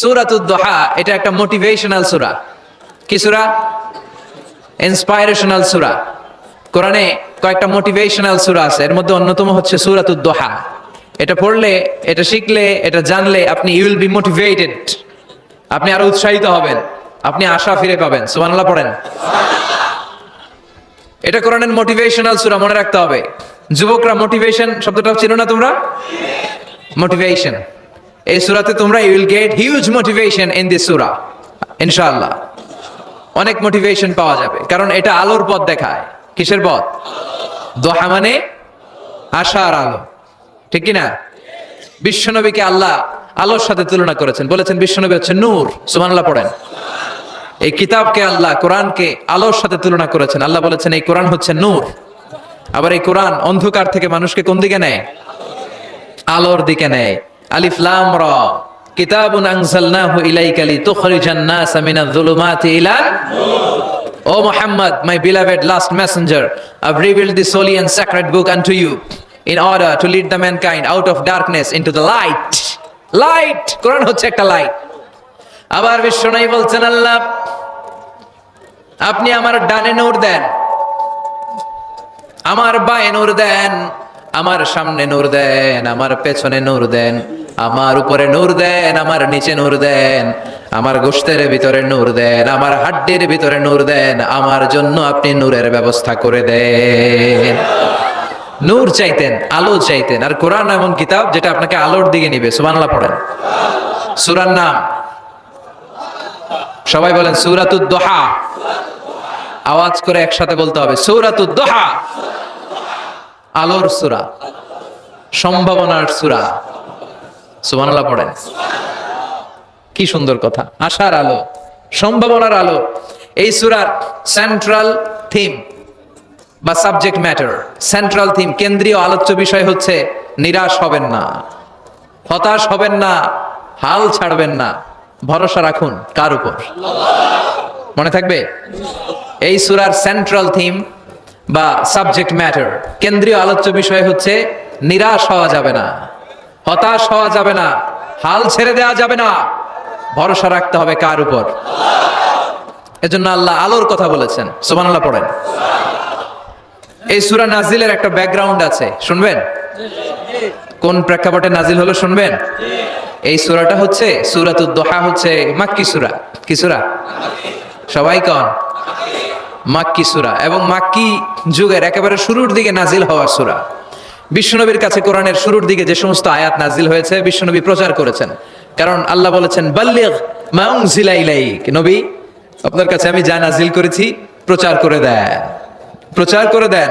সূরাতুদ দুহা এটা একটা মোটিভেশনাল সূরা। কি সূরা? ইন্সপাইরেশনাল সূরা। কোরআনে কয়েকটা মোটিভেশনাল সূরা আছে, এর মধ্যে অন্যতম হচ্ছে সূরাতুদ দুহা। এটা পড়লে, এটা শিখলে, এটা জানলে আপনি ইউ উইল বি মোটিভেটেড, আপনি আরো উৎসাহিত হবেন, আপনি আশা ফিরে পাবেন। সুবহানাল্লাহ পড়েন। এটা কোরআনের মোটিভেশনাল সূরা, মনে রাখতে হবে। যুবকরা, মোটিভেশন শব্দটা চিনো না তোমরা? মোটিভেশন, এই সূরাতে তোমরা you will get huge motivation in this surah ইনশাআল্লাহ। অনেক মোটিভেশন পাওয়া যাবে, কারণ এটা আলোর পথ দেখায়। কিসের পথ? দুহা মানে আশার আলো, ঠিক কি না? বিশ্বনবীকে আল্লাহ আলোর সাথে তুলনা করেছেন, বলেছেন বিশ্বনবী হচ্ছে নূর। সুবহানাল্লাহ পড়েন। এই কিতাবকে আল্লাহ, কোরআনকে আলোর সাথে তুলনা করেছেন। আল্লাহ বলেছেন এই কোরআন হচ্ছে নূর। আবার এই কোরআন অন্ধকার থেকে মানুষকে কোন দিকে নেয়? আলোর দিকে নেয়। আলিফ লাম রা, কিতাবুন আনজালনাহু ইলাইকা লিতুখরিজান নাস মিনাজ যুলুমাতি ইলান নূর। O Muhammad, my beloved last messenger, I've revealed this holy and sacred book unto you in order to lead the mankind out of darkness into the light. Light, কোরআন হচ্ছে একটা লাইট। আবার বিশ্বনবী বলছেন, আল্লাহ আপনি আমার ডানে নূর দেন, আমার বায়ে নূর দেন, আমার সামনে নূর দেন, আমার পেছনে নূর দেন, আমার উপরে নূর দেন, আমার নিচে নূর দেন, আমার গোশতের ভিতরে নূর দেন, আমার হাড্ডির ভিতরে নূর দেন, আমার জন্য আপনি নূরের ব্যবস্থা করে দেন। নূর চাইতেন, আলো চাইতেন। আর কোরআন এমন কিতাব যেটা আপনাকে আলোর দিকে নিবে। সুবহানাল্লাহ পড়েন। সূরার নাম সবাই বলেন সূরাতুদ দুহা। আওয়াজ করে একসাথে বলতে হবে সূরাতুদ দুহা। আলোর সূরা, সম্ভাবনার সূরা। সুবহানাল্লাহ পড়েন। কি সুন্দর কথা, আশার আলো, সম্ভাবনার আলো। এই সূরার সেন্ট্রাল থিম বা সাবজেক্ট ম্যাটার, সেন্ট্রাল থিম, কেন্দ্রীয় আলোচ্য বিষয় হচ্ছে নিরাশ হবেন না, হতাশ হবেন না, হাল ছাড়বেন না, ভরসা রাখুন কার উপর? মনে থাকবে? এই সূরার সেন্ট্রাল থিম বা সাবজেক্ট ম্যাটার, কেন্দ্রীয় আলোচ্য বিষয় হচ্ছে নিরাশ হওয়া যাবে না, হতাশ হওয়া যাবে না, হাল ছেড়ে দেওয়া যাবে না, ভরসা রাখতে হবে কার উপর? এজন্য আল্লাহ আলোর কথা বলেছেন। সুবহানাল্লাহ পড়েন। এই সূরা নাজিলের একটা ব্যাকগ্রাউন্ড আছে, শুনবেন? কোন প্রেক্ষাপটে নাজিল হলো শুনবেন? এই সূরাটা হচ্ছে সূরাতুদ দুহা, হচ্ছে মাক্কি সূরা। কি সূরা? সবাই কোন? মাক্কি সূরা, এবং মাক্কি যুগের একেবারে শুরুর দিকে নাজিল হওয়া সূরা। বিশ্বনবীর কাছে কোরআনের শুরুর দিকে যে সমস্ত আয়াত নাজিল হয়েছে বিশ্বনবী প্রচার করেছেন, কারণ আল্লাহ বলেছেন বাল্লিগ মা উনজিলা ইলাইক, নবী আপনার কাছে আমি যা নাজিল করেছি প্রচার করে দেন, প্রচার করে দেন।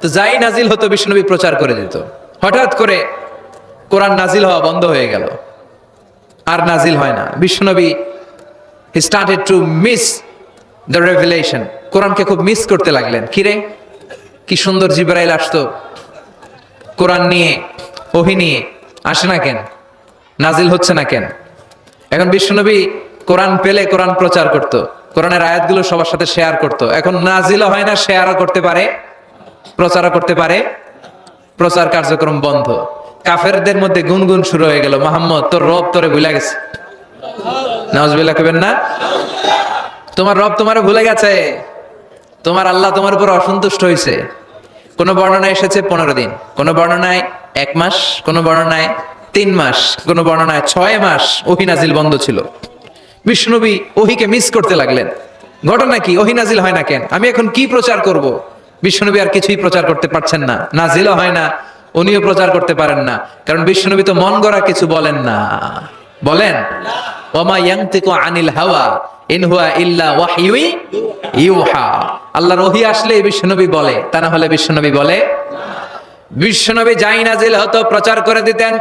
তো যাই নাজিল হতো বিশ্বনবী প্রচার করে দিত। হঠাৎ করে কোরআন নাজিল হওয়া বন্ধ হয়ে গেল, আর নাজিল হয় না। বিশ্বনবী he started to miss the revelation, কোরআনকে খুব মিস করতে লাগলেন। কিরে, কি সুন্দর জিবরাইল আসতো কোরআন নিয়ে, ওহী নিয়ে, আসে না কেন? নাজিল হচ্ছে না কেন? এখন বিশ্বনবী কোরআন পেলে কোরআন প্রচার করত, কোরআনের আয়াতগুলো সবার সাথে শেয়ার করত। এখন নাজিলও হয় না, শেয়ারও করতে পারে, প্রচারও করতে পারে, প্রচার কার্যক্রম বন্ধ। কাফেরদের মধ্যে গুনগুন শুরু হয়ে গেল, মুহাম্মদ তোর রব তোরে ভুলে গেছে। নাউজুবিল্লাহ কইবেন না? তোমার রব তোমারে ভুলে গেছে, তোমার আল্লাহ তোমার উপর অসন্তুষ্ট হয়েছে। কোন বর্ণনায় এসেছে 15 দিন, কোন বর্ণনায় 1 মাস, কোন বর্ণনায় 3 মাস, কোন বর্ণনায় 6 মাস ওহী নাজিল বন্ধ ছিল। বিশ্বনবী ওহীকে মিস করতে লাগলেন। ঘটনা কি? ওহী নাজিল হয় না কেন? আমি এখন কি প্রচার করব? বিশ্বনবী আর কিছুই প্রচার করতে পারছেন না, নাজিলও হয় না, উনিও প্রচার করতে পারেন না, কারণ বিশ্বনবী তো মন গড়া কিছু বলেন না। বলেন ওমা ইয়ানতিকু আনিল হাওয়া ইন হুয়া ইল্লা ওয়াহয়ু ইউহা। আল্লাহর ওহী আসলে বিশ্বনবী বলে, তা না হলে বিশ্বনবী বলে না। বিশ্বনবী যাই নাজিল হতো প্রচার করে দিতেন,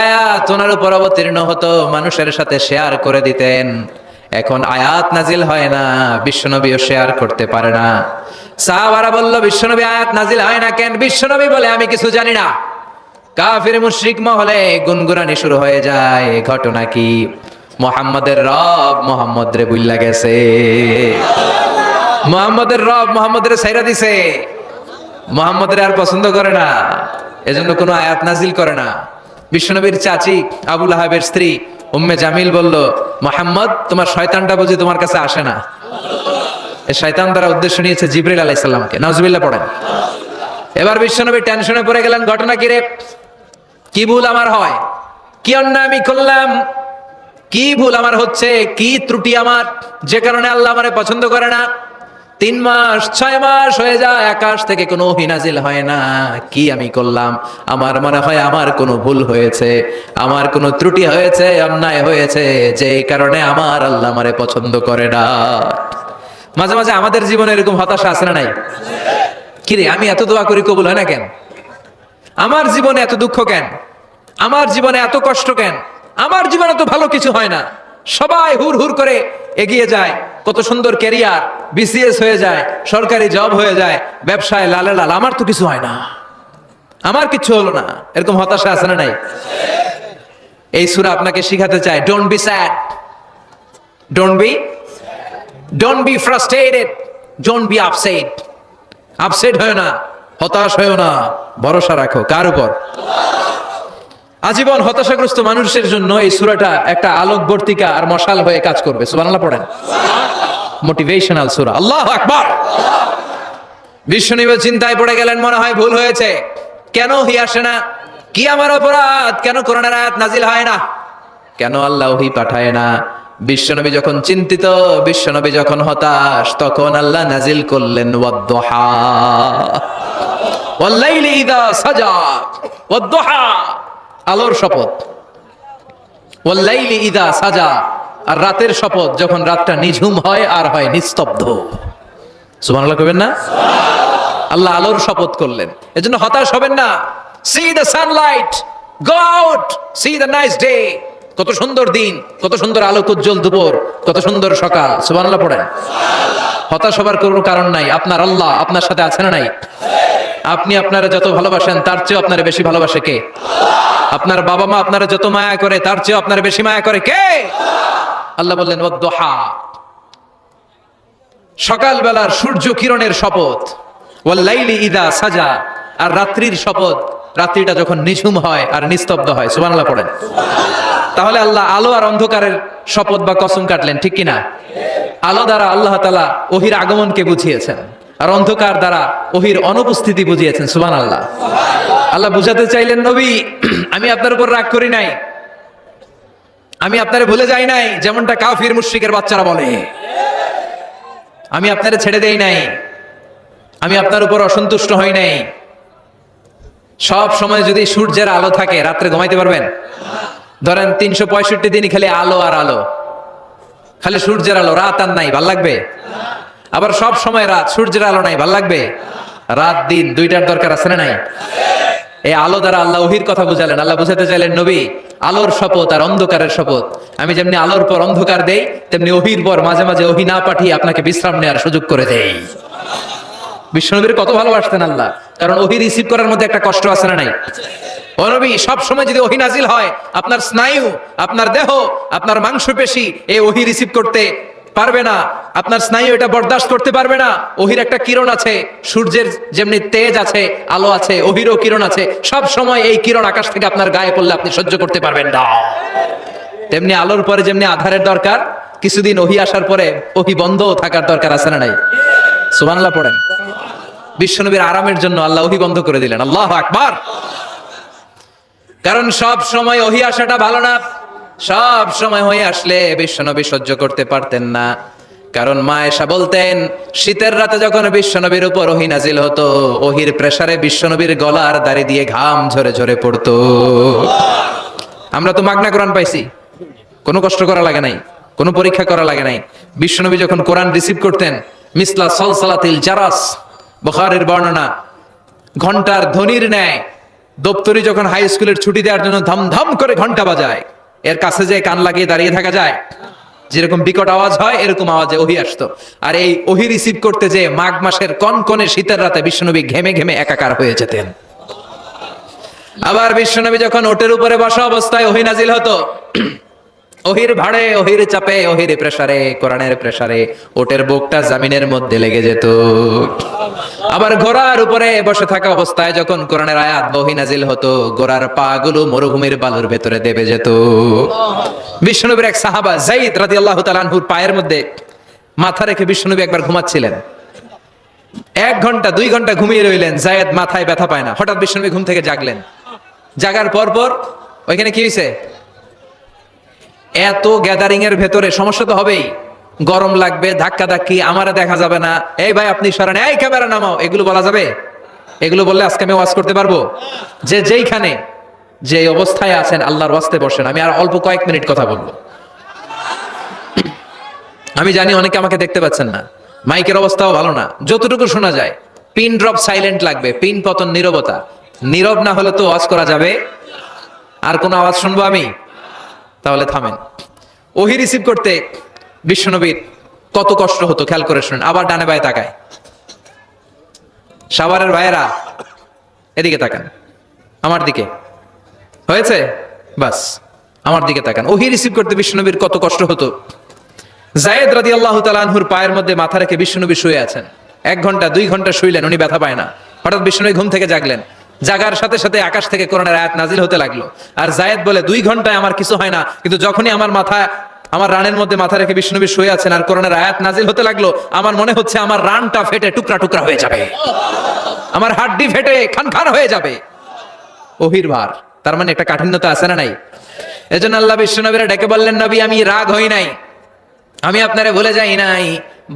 আয়াত ওনার উপর অবতীর্ণ হতো মানুষের সাথে শেয়ার করে দিতেন। এখন আয়াত নাজিল হয় না, বিশ্বনবীও শেয়ার করতে পারে না। সাহাবারা বলল বিশ্বনবী আয়াত নাজিল হয় না কেন? বিশ্বনবী বলে আমি কিছু জানি না। কাফির মুশরিক মহলে গুনগুনানি শুরু হয়ে যায়। ঘটনা কি? মুহাম্মাদের রব মুহাম্মদ রে বুইল্লা গেছে, মুহাম্মাদের রব মুহাম্মদের ছাইরা দিছে, মুহাম্মদের আর পছন্দ করে না, এজন্য কোনো আয়াত নাজিল করে না। বিশ্বনবীর চাচি আবু লাহাবের স্ত্রী উম্মে জামিল বলল, মুহাম্মদ তোমার শয়তানটা বুঝি তোমার কাছে আসে না? এই শয়তান দ্বারা উদ্দেশ্য নিয়েছে জিবরিল আলাইহিস সালামকে। নাউজুবিল্লাহ পড়েন। এবার বিশ্বনবী টেনশনে পড়ে গেলেন, ঘটনা কি রে? কি ভুল আমার হয়? কি অন্যায় আমি করলাম? কি ভুল আমার হচ্ছে? কি ত্রুটি আমার, যে কারণে আল্লাহ আমারে পছন্দ করে না? 3 মাস 6 মাস হয়ে যায়, আকাশ থেকে কোনো ওহী নাজিল হয় না। কি আমি করলাম? আমার মনে হয় আমার কোনো ভুল হয়েছে, আমার কোনো ত্রুটি হয়েছে, অন্যায় হয়েছে, যে কারণে আমার আল্লাহ আমারে পছন্দ করে না। মাঝে মাঝে আমাদের জীবনে এরকম হতাশা আছে না নাই? কিরে আমি এত দোয়া করি কবুল হয় না কেন? আমার জীবনে এত দুঃখ কেন? আমার জীবনে এত কষ্ট কেন? আমার জীবনে তো ভালো কিছু হয় না। সবাই হুর হুর করে এগিয়ে যায়, কত সুন্দর ক্যারিয়ার, বিসিএস হয়ে যায়, সরকারি জব হয়ে যায়, ব্যবসায় লালে লাল, আমার তো কিছু হয় না, আমার কিছু হলো না। এরকম হতাশা আছে না নাই? এই সূরা আপনাকে শিখাতে চায়, don't be sad, don't be frustrated, don't be upset. Upset হয় না, হতাশ হয়েও না, ভরসা রাখো কার উপর? আজীবন হতাশাগ্রস্ত মানুষের জন্য এই সূরাটা একটা আলোকবর্তিকা আর মশাল হয়ে কাজ করবে। সুবহানাল্লাহ পড়েন। মোটিভেশনাল সূরা। আল্লাহু আকবার। বিশ্বনবী চিন্তায় পড়ে গেলেন, মনে হয় ভুল হয়েছে। কেন ওহী আসে না? কি আমার অপরাধ? কেন কোরআনের আয়াত নাজিল হয় না? কেন আল্লাহ ওহী পাঠায় না? বিশ্বনবী যখন চিন্তিত, বিশ্বনবী যখন হতাশ, তখন আল্লাহ নাজিল করলেন ওয়াদ-দুহা, ওয়াল-লাইলি ইযা সাজা, ওয়াদ-দুহা, আলোর শপথ, ওয়াল-লাইলি ইযা সাজা, আর রাতের শপথ, যখন রাতটা নিঝুম হয় আর হয় নিস্তব্ধ। সুবহানাল্লাহ কইবেন না? আল্লাহ আলোর শপথ করলেন। এজন্য হতাশ হবেন না। C the Sunlight, go out, C the nice day. কত সুন্দর দিন, কত সুন্দর আলোক উজ্জ্বল দুপুর, কত সুন্দর সকাল। সুবহানাল্লাহ পড়েন। হতাশ হবার কোনো কারণ নাই। আপনার আল্লাহ আপনার সাথে আছে না নাই? আপনি আপনারা যত ভালোবাসেন তার চেয়ে আপনারা বেশি ভালোবাসে কে? আপনার বাবা মা আপনারা যত মায়া করে তার চেয়ে আপনারা বেশি মায়া করে কে? আল্লাহ বললেন ওয়াদ-দুহা, সকালবেলার সূর্য কিরণের শপথ, ওয়াল-লাইলি ইযা সাজা, আর রাত্রির শপথ, রাত্রিটা যখন নিঝুম হয় আর নিস্তব্ধ হয়। সুবহানাল্লাহ পড়েন। তাহলে আল্লাহ আলো আর অন্ধকারের শপথ বা কসম কাটলেন, ঠিক কিনা? আলো দ্বারা আল্লাহ তাআলা ওহীর আগমনকে বুঝিয়েছেন, আর অন্ধকার দ্বারা ওহীর অনুপস্থিতি বুঝিয়েছেন। সুবহানাল্লাহ। আল্লাহ বুঝাতে চাইলেন, নবী আমি আপনার উপর রাগ করি নাই, আমি আপনারে ভুলে যাই নাই, যেমনটা কাফির মুশরিকের বাচ্চারা বলে। আমি আপনারে ছেড়ে দেই নাই, আমি আপনার উপর অসন্তুষ্ট হই নাই। সব সময় যদি সূর্যের আলো থাকে, রাত্রে ঘুমাইতে পারবেন? ধরেন 365 দিনই খালি আলো আর আলো, খালি সূর্যের আলো, রাত আর নাই, ভাল লাগবে? আবার সব সময় রাত, সূর্যের আলো নাই, ভাল লাগবে? রাত দিন দুইটার দরকার আছে না নাই? এই আলো দ্বারা আল্লাহ ওহীর কথা বুঝালেন। আল্লাহ বুঝাতে চাইলেন, নবী আলোর শপথ আর অন্ধকারের শপথ, আমি যেমনি আলোর পর অন্ধকার দেই, তেমনি ওহীর পর মাঝে মাঝে ওহী না পাঠিয়ে আপনাকে বিশ্রাম নেওয়ার সুযোগ করে দেই। বিশ্বনবীর কত ভালোবাসতেন আল্লাহ, কারণ ওহী রিসিভ করার মধ্যে একটা কষ্ট আছে না নাই? ও নবী, সব সময় যদি ওহী নাজিল হয়, আপনার স্নায়ু, আপনার দেহ, আপনার মাংসপেশি এই ওহী রিসিভ করতে পারবে না, আপনার স্নায়ু এটা বরদাস্ত করতে পারবে না। ওহীর একটা কিরণ আছে, সূর্যের যেমনি তেজ আছে, আলো আছে, ওহীরও কিরণ আছে। সব সময় এই কিরণ আকাশ থেকে আপনার গায়ে পড়লে আপনি সহ্য করতে পারবেন না। তেমনি আলোর পরে যেমনি আধারের দরকার, কিছুদিন ওহী আসার পরে ওহী বন্ধও থাকার দরকার আছে না নাই? সুবহানাল্লাহ পড়েন। বিশ্বনবীর আরামের জন্য আল্লাহ ওহী বন্ধ করে দিলেন। আল্লাহু আকবার। কারণ সব সময় ওহী আসাটা ভালো না। সব সময় হয়ে আসলে বিশ্বনবী সহ্য করতে পারতেন না। কারণ মা আয়েশা বলতেন, শীতের রাতে যখন বিশ্বনবীর উপর ওহী নাজিল হতো, ওহীর প্রেসারে বিশ্বনবীর গলার দাড়ি দিয়ে ঘাম ঝরে ঝরে পড়তো। আমরা তো মাগনা কোরআন পাইছি, কোনো কষ্ট করা লাগে নাই, কোনো পরীক্ষা করা লাগে নাই। বিশ্বনবী যখন কোরআন রিসিভ করতেন, মিসলা সলসালাতিল জারাস, বুখারীর বর্ণনা, ঘন্টার ধ্বনির ন্যায় দপ্তরি যখন হাই স্কুলের ছুটি দেওয়ার জন্য ধমধম করে ঘন্টা বাজায়, এর কাছে যে কান লাগিয়ে দাঁড়িয়ে থাকা যায়, যেরকম বিকট আওয়াজ হয় এরকম আওয়াজে ওহী আসতো। আর এই ওহী রিসিভ করতে যে মাঘ মাসের কনকনে শীতের রাতে বিশ্বনবী ঘেমে ঘেমে একাকার হয়ে যেতেন। আবার বিশ্বনবী যখন ওটের উপরে বসা অবস্থায় ওহী নাজিল হতো, ওহির ভাড়ে, ওহির চাপে, ওহির প্রেসারে, কোরআনের প্রেসারে ওটের বুকটা জমিনের মধ্যে লেগে যেত। আবার ঘোড়ার উপরে বসে থাকা অবস্থায় যখন কোরআনের আয়াত বহি নাজিল হতো, ঘোড়ার পা গুলো মরুভূমির বালুর ভেতরে দেবে যেত। বিশ্বনবীর এক সাহাবা যায়েদ রাদিয়াল্লাহু তাআলা আনহুর পায়ের মধ্যে মাথা রেখে বিশ্বনবী একবার ঘুমাচ্ছিলেন। 1 ঘন্টা 2 ঘন্টা ঘুমিয়ে রইলেন, যায়েদ মাথায় ব্যথা পায় না। হঠাৎ বিশ্বনবী ঘুম থেকে জাগলেন। জাগার পর ওইখানে কি হয়েছে? এত গ্যাদারিং এর ভেতরে সমস্যা তো হবেই, গরম লাগবে, ধাক্কা ধাক্কি, আমারে দেখা যাবে না, এই ভাই আপনি সরেন, এই ক্যামেরা নামাও, এগুলো বলা যাবে? এগুলো বললে আজকে আমি ওয়াজ করতে পারবো? যে যেইখানে যে অবস্থায় আছেন আল্লাহর ওয়াস্তে বসেন। আমি আর অল্প কয়েক মিনিট কথা বলবো। আমি জানি অনেকে আমাকে দেখতে পাচ্ছেন না, মাইকের অবস্থাও ভালো না, যতটুকু শোনা যায় পিন ড্রপ সাইলেন্ট লাগবে, পিন পতন নীরবতা। নীরব না হলে তো ওয়াজ করা যাবে? আর কোনো আওয়াজ শুনবো আমি? তাহলে থামেন। ওহী রিসিভ করতে বিশ্বনবীর কত কষ্ট হতো খেয়াল করে শুনেন। আবার ডানে বায়ে তাকায়। সাভারের ভাইয়েরা এদিকে তাকান, আমার দিকে হয়েছে, বাস আমার দিকে তাকান। ওহী রিসিভ করতে বিশ্বনবীর কত কষ্ট হতো। যায়েদ রাদিয়াল্লাহু তাআলা আনহুর পায়ের মধ্যে মাথা রেখে বিশ্বনবী শুয়ে আছেন। 1 ঘন্টা 2 ঘন্টা শুইলেন, উনি ব্যথা পায় না। হঠাৎ বিশ্বনবী ঘুম থেকে জাগলেন। জাগার সাথে সাথে আকাশ থেকে কোরআনের আয়াত নাজিল হতে লাগলো। আর যায়েদ বলে 2 ঘন্টায় আমার কিছু হয় না, কিন্তু যখনই আমার রানের মধ্যে মাথা রেখে বিশ্বনবী শুয়ে আছেন আর কোরআনের আয়াত নাজিল হতে লাগলো, আমার মনে হচ্ছে আমার রানটা ফেটে টুকরা টুকরা হয়ে যাবে, আমার হাড্ডি ফেটে খান খান হয়ে যাবে। ওহির ভার, তার মানে একটা কাঠিন্যতা আছে না নাই? এজন্য আল্লাহ বিশ্বনবীরা ডেকে বললেন, নবী আমি রাগ হই নাই, আমি আপনারে ভুলে যাই নাই।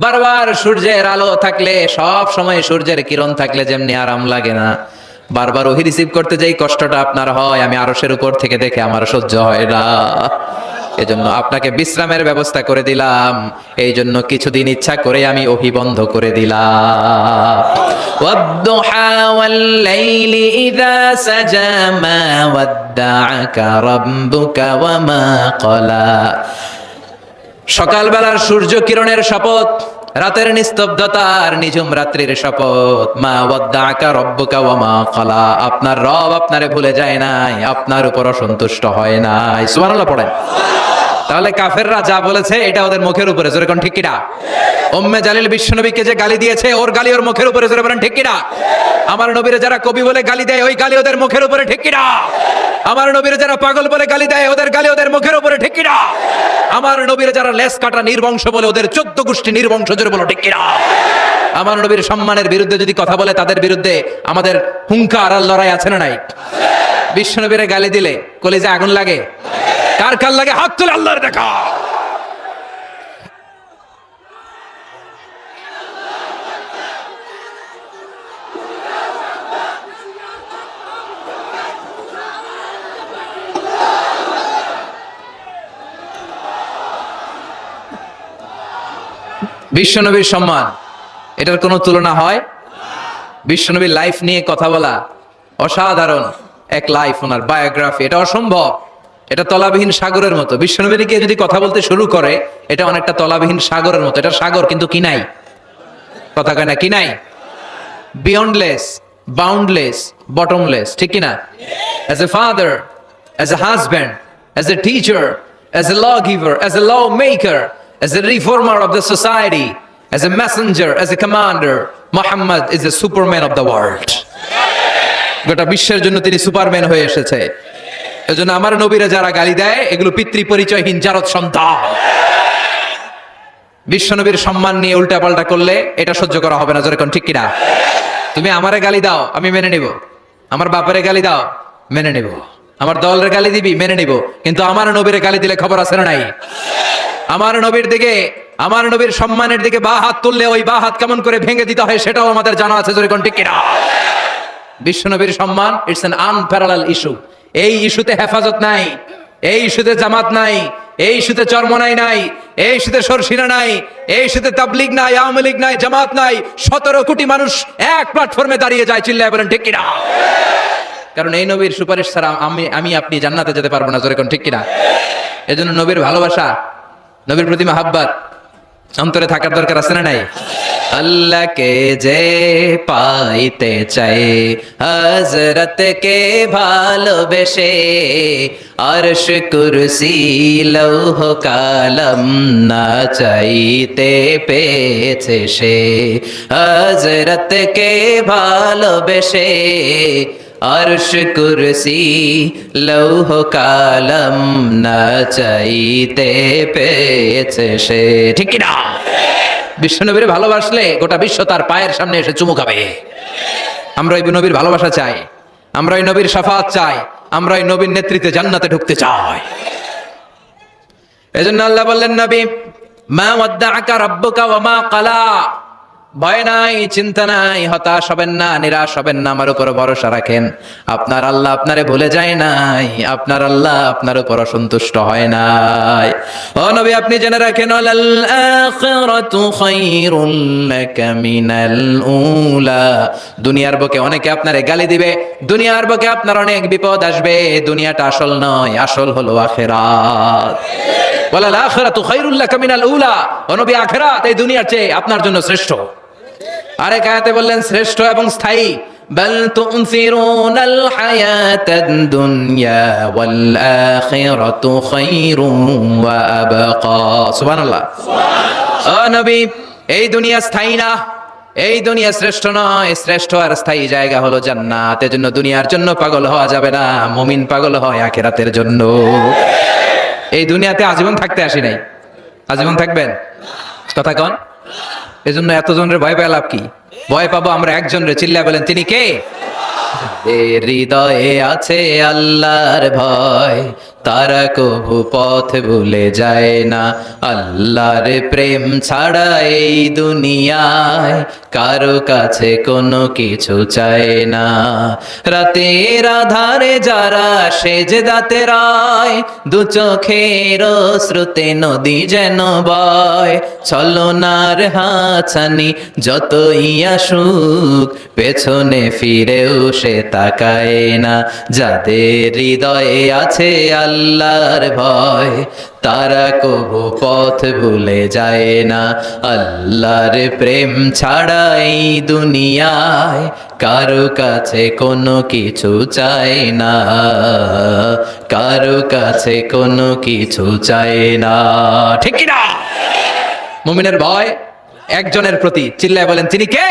বারবার সূর্যের আলো থাকলে, সব সময় সূর্যের কিরণ থাকলে যেমনি আরাম লাগে না, বারবার ওহী রিসিভ করতে যেই কষ্টটা আপনার হয়, আমি আরশের উপর থেকে দেখে আমার সহ্য হয় না। এজন্য আপনাকে বিশ্রামের ব্যবস্থা করে দিলাম। এই জন্য কিছুদিন ইচ্ছা করে আমি ওহী বন্ধ করে দিলাম। ওয়াদ-দুহা ওয়াল-লাইলি ইযা সাজা মা ওয়াদ্দাআকা রাব্বুকা ওয়া মা ক্বালা। সকালবেলার সূর্য কিরণের শপথ, রাতের নিস্তব্ধতার নিঝুম রাত্রির শপথ। মা ওয়াদ্দাআকা রাব্বুকা ওয়া মা ক্বালা। আপনার রব আপনারে ভুলে যায় নাই, আপনার উপর অসন্তুষ্ট হয় নাই। সুবহানাল্লাহ পড়েন। তাহলে কাফেররা যা বলেছে এটা ওদের মুখের উপরে, জোরে কোন ঠিক কিনা? উম্মে জালিল বিশ্বনবীকে যে গালি দিয়েছে, ওর গালি ওর মুখের উপরে, জোরে বলেন ঠিক কিনা? আমার নবীরে যারা কবি বলে গালি দেয়, ওই গালি ওদের মুখের উপরে, ঠিক কিনা? আমার নবীরে যারা পাগল বলে গালি দেয়, ওদের গালি ওদের মুখের উপরে, ঠিক কিনা? আমার নবীরে যারা লেস কাটা নির্বংশ বলে, ওদের 14 গোষ্ঠী নির্বংশ, জোরে বলো ঠিক কিনা? আমার নবীর সম্মানের বিরুদ্ধে যদি কথা বলে, তাদের বিরুদ্ধে আমাদের হুঙ্কার আর লড়াই আছে না নাই? বিশ্বনবীরে গালি দিলে কলিজা আগুন লাগে? কার কার লাগে? হাত তুলে আল্লাহর দেখা। বিশ্বনবীর সম্মান, এটার কোনো তুলনা হয়? বিশ্বনবীর লাইফ নিয়ে কথা বলা অসাধারণ এক লাইফ, ওনার বায়োগ্রাফি, এটা অসম্ভব। এটা তলাবিহীন সাগরের মতো। বিশ্বনবীকে যদি কথা বলতে শুরু করে, এটা অনেকটা তলাবিহীন সাগরের মতো। এটা সাগর কিন্তু কি নাই? কথা কয় না, কি নাই? বিয়ন্ডলেস, বাউন্ডলেস, বটমলেস, ঠিক কিনা? As a father, as a husband, as a teacher, as a lawgiver, as a lawmaker, as a reformer of the society, as a messenger, as a commander, Muhammad is the superman of the world. গোটা বিশ্বের জন্য তিনি Superman হয়ে এসেছে। এজন্য আমার নবীরা যারা গালি দেয়, এগুলো পিতৃ পরিচয়হীন জারদ সন্তান। বিশ্বনবীর সম্মান নিয়ে উল্টা পাল্টা করলে এটা সহ্য করা হবে না, জোরে কোন ঠিক কিনা? তুমি আমারে গালি দাও, আমি মেনে নিব। আমার বাপের গালি দাও, মেনে নিব। আমার দলের গালি দিবি, মেনে নিব। কিন্তু আমার নবীর গালি দিলে খবর আছে না নাই? আমার নবীর দিকে, আমার নবীর সম্মানের দিকে বা হাত তুললে ওই বা হাত কেমন করে ভেঙে দিতে হয় সেটাও আমাদের জানা আছে, জোরে কোন ঠিক কিনা? বিশ্বনবীর সম্মান, ইটস অ্যান আনপ্যারালাল ইস্যু। এই ইস্যুতে হেফাজত নাই, এই ইস্যুতে জামাত নাই, এই ইস্যুতে চরমনাই নাই, এই ইস্যুতে সরসিনা নাই, এই ইস্যুতে তাবলীগ নাই, আওয়ামী লীগ নাই, জামাত নাই। 17 কোটি মানুষ এক প্ল্যাটফর্মে দাঁড়িয়ে যায়, চিল্লায় বলেন ঠিক কিনা? কারণ এই নবীর সুপারিশ ছাড়া আমি আপনি জান্নাতে যেতে পারবো না, জোরে কোন ঠিক কিনা? এজন্য নবীর ভালোবাসা, নবীর প্রতি মাহাব্বত অন্তরে থাকার দরকার আছে না নাই? আল্লাহকে যে পাইতে চাই হযরতকে ভালোবেসে আরশ কুরসি লৌহ কালাম না চাইতে পেয়েছে সে হযরতকে ভালোবেসে আরশ কুরসি লৌহ কালাম না চাইতে পেয়েছে সে। ঠিক কি না? বিশ্বনবীর ভালোবাসলে গোটা বিশ্ব তার পায়ের সামনে এসে চুমু খাবে। আমরা ওই নবীর ভালোবাসা চাই, আমরা ওই নবীর শাফাআত চাই, আমরা ওই নবীর নেতৃত্বে জান্নাতে ঢুকতে চাই। এজন্য আল্লাহ বললেন, নবী মা ওয়াদ্দাআকা রাব্বুকা ওয়া মা ক্বালা, ভয় নাই, চিন্তা নাই, হতাশ হবেন না, নিরাশ হবেন না, আমার উপর ভরসা রাখেন। আপনার আল্লাহ আপনারে ভুলে যায় নাই, আপনার আল্লাহ আপনার উপর অসন্তুষ্ট হয় নাই। ও নবী, আপনি জেনে রাখেন, আল আখিরাতু খায়রুল লাকা মিনাল উলা, দুনিয়ার বুকে অনেকে আপনারে গালি দিবে, দুনিয়ার বুকে আপনার অনেক বিপদ আসবে, দুনিয়াটা আসল নয়, আসল হলো আখিরাত। ওয়ালাল আখিরাতু খায়রুল লাকা মিনাল উলা, ও নবী, আখিরাত এই দুনিয়ার চেয়ে আপনার জন্য শ্রেষ্ঠ। আরেক আয়াতে বললেন শ্রেষ্ঠ এবং স্থায়ী, বাল তুনসিরুনাল হায়াতাদ দুনিয়া ওয়াল আখিরাতু খায়রুম ওয়া আবকা। সুবহানাল্লাহ। ও নবী, এই দুনিয়া স্থায়ী না, এই দুনিয়া শ্রেষ্ঠ নয়, শ্রেষ্ঠ আর স্থায়ী জায়গা হলো জান্নাত। এজন্য দুনিয়ার জন্য পাগল হওয়া যাবে না, মুমিন পাগল হয় আখিরাতের জন্য। এই দুনিয়াতে আজীবন থাকতে আসি নাই, আজীবন থাকবেন? কথা কন। এজন্য এতজনের ভয় পেয়ে লাভ কি? ভয় পাবো আমরা একজনের, চিল্লায় বলেন, তিনি কে? হৃদয়ে আছে আল্লাহর ভয়, তারা কবু পথ ভুলে যায় না। আল্লাহর প্রেম ছাড়া এই দুনিয়ায় কারো কাছে কোনো কিছু চায় না। রাতের আধারে যারা সেজদাতে রায়, দু চোখের শ্রুতে নদী যেন বয়। ছলনার হাছানি যতই আসুক, পেছনে ফিরেও সে তাকায় না। যাদের হৃদয়ে আছে আল্লাহর ভয়, তারা কবু পথ ভুলে যায় না। আল্লাহর প্রেম ছাড়া এই দুনিয়ায় কারো কাছে কোনো কিছু চায় না, কারো কাছে কোনো কিছু চায় না। ঠিক কি না? মুমিনের ভয় একজনের প্রতি, চিল্লায় বলেন, তিনি কে?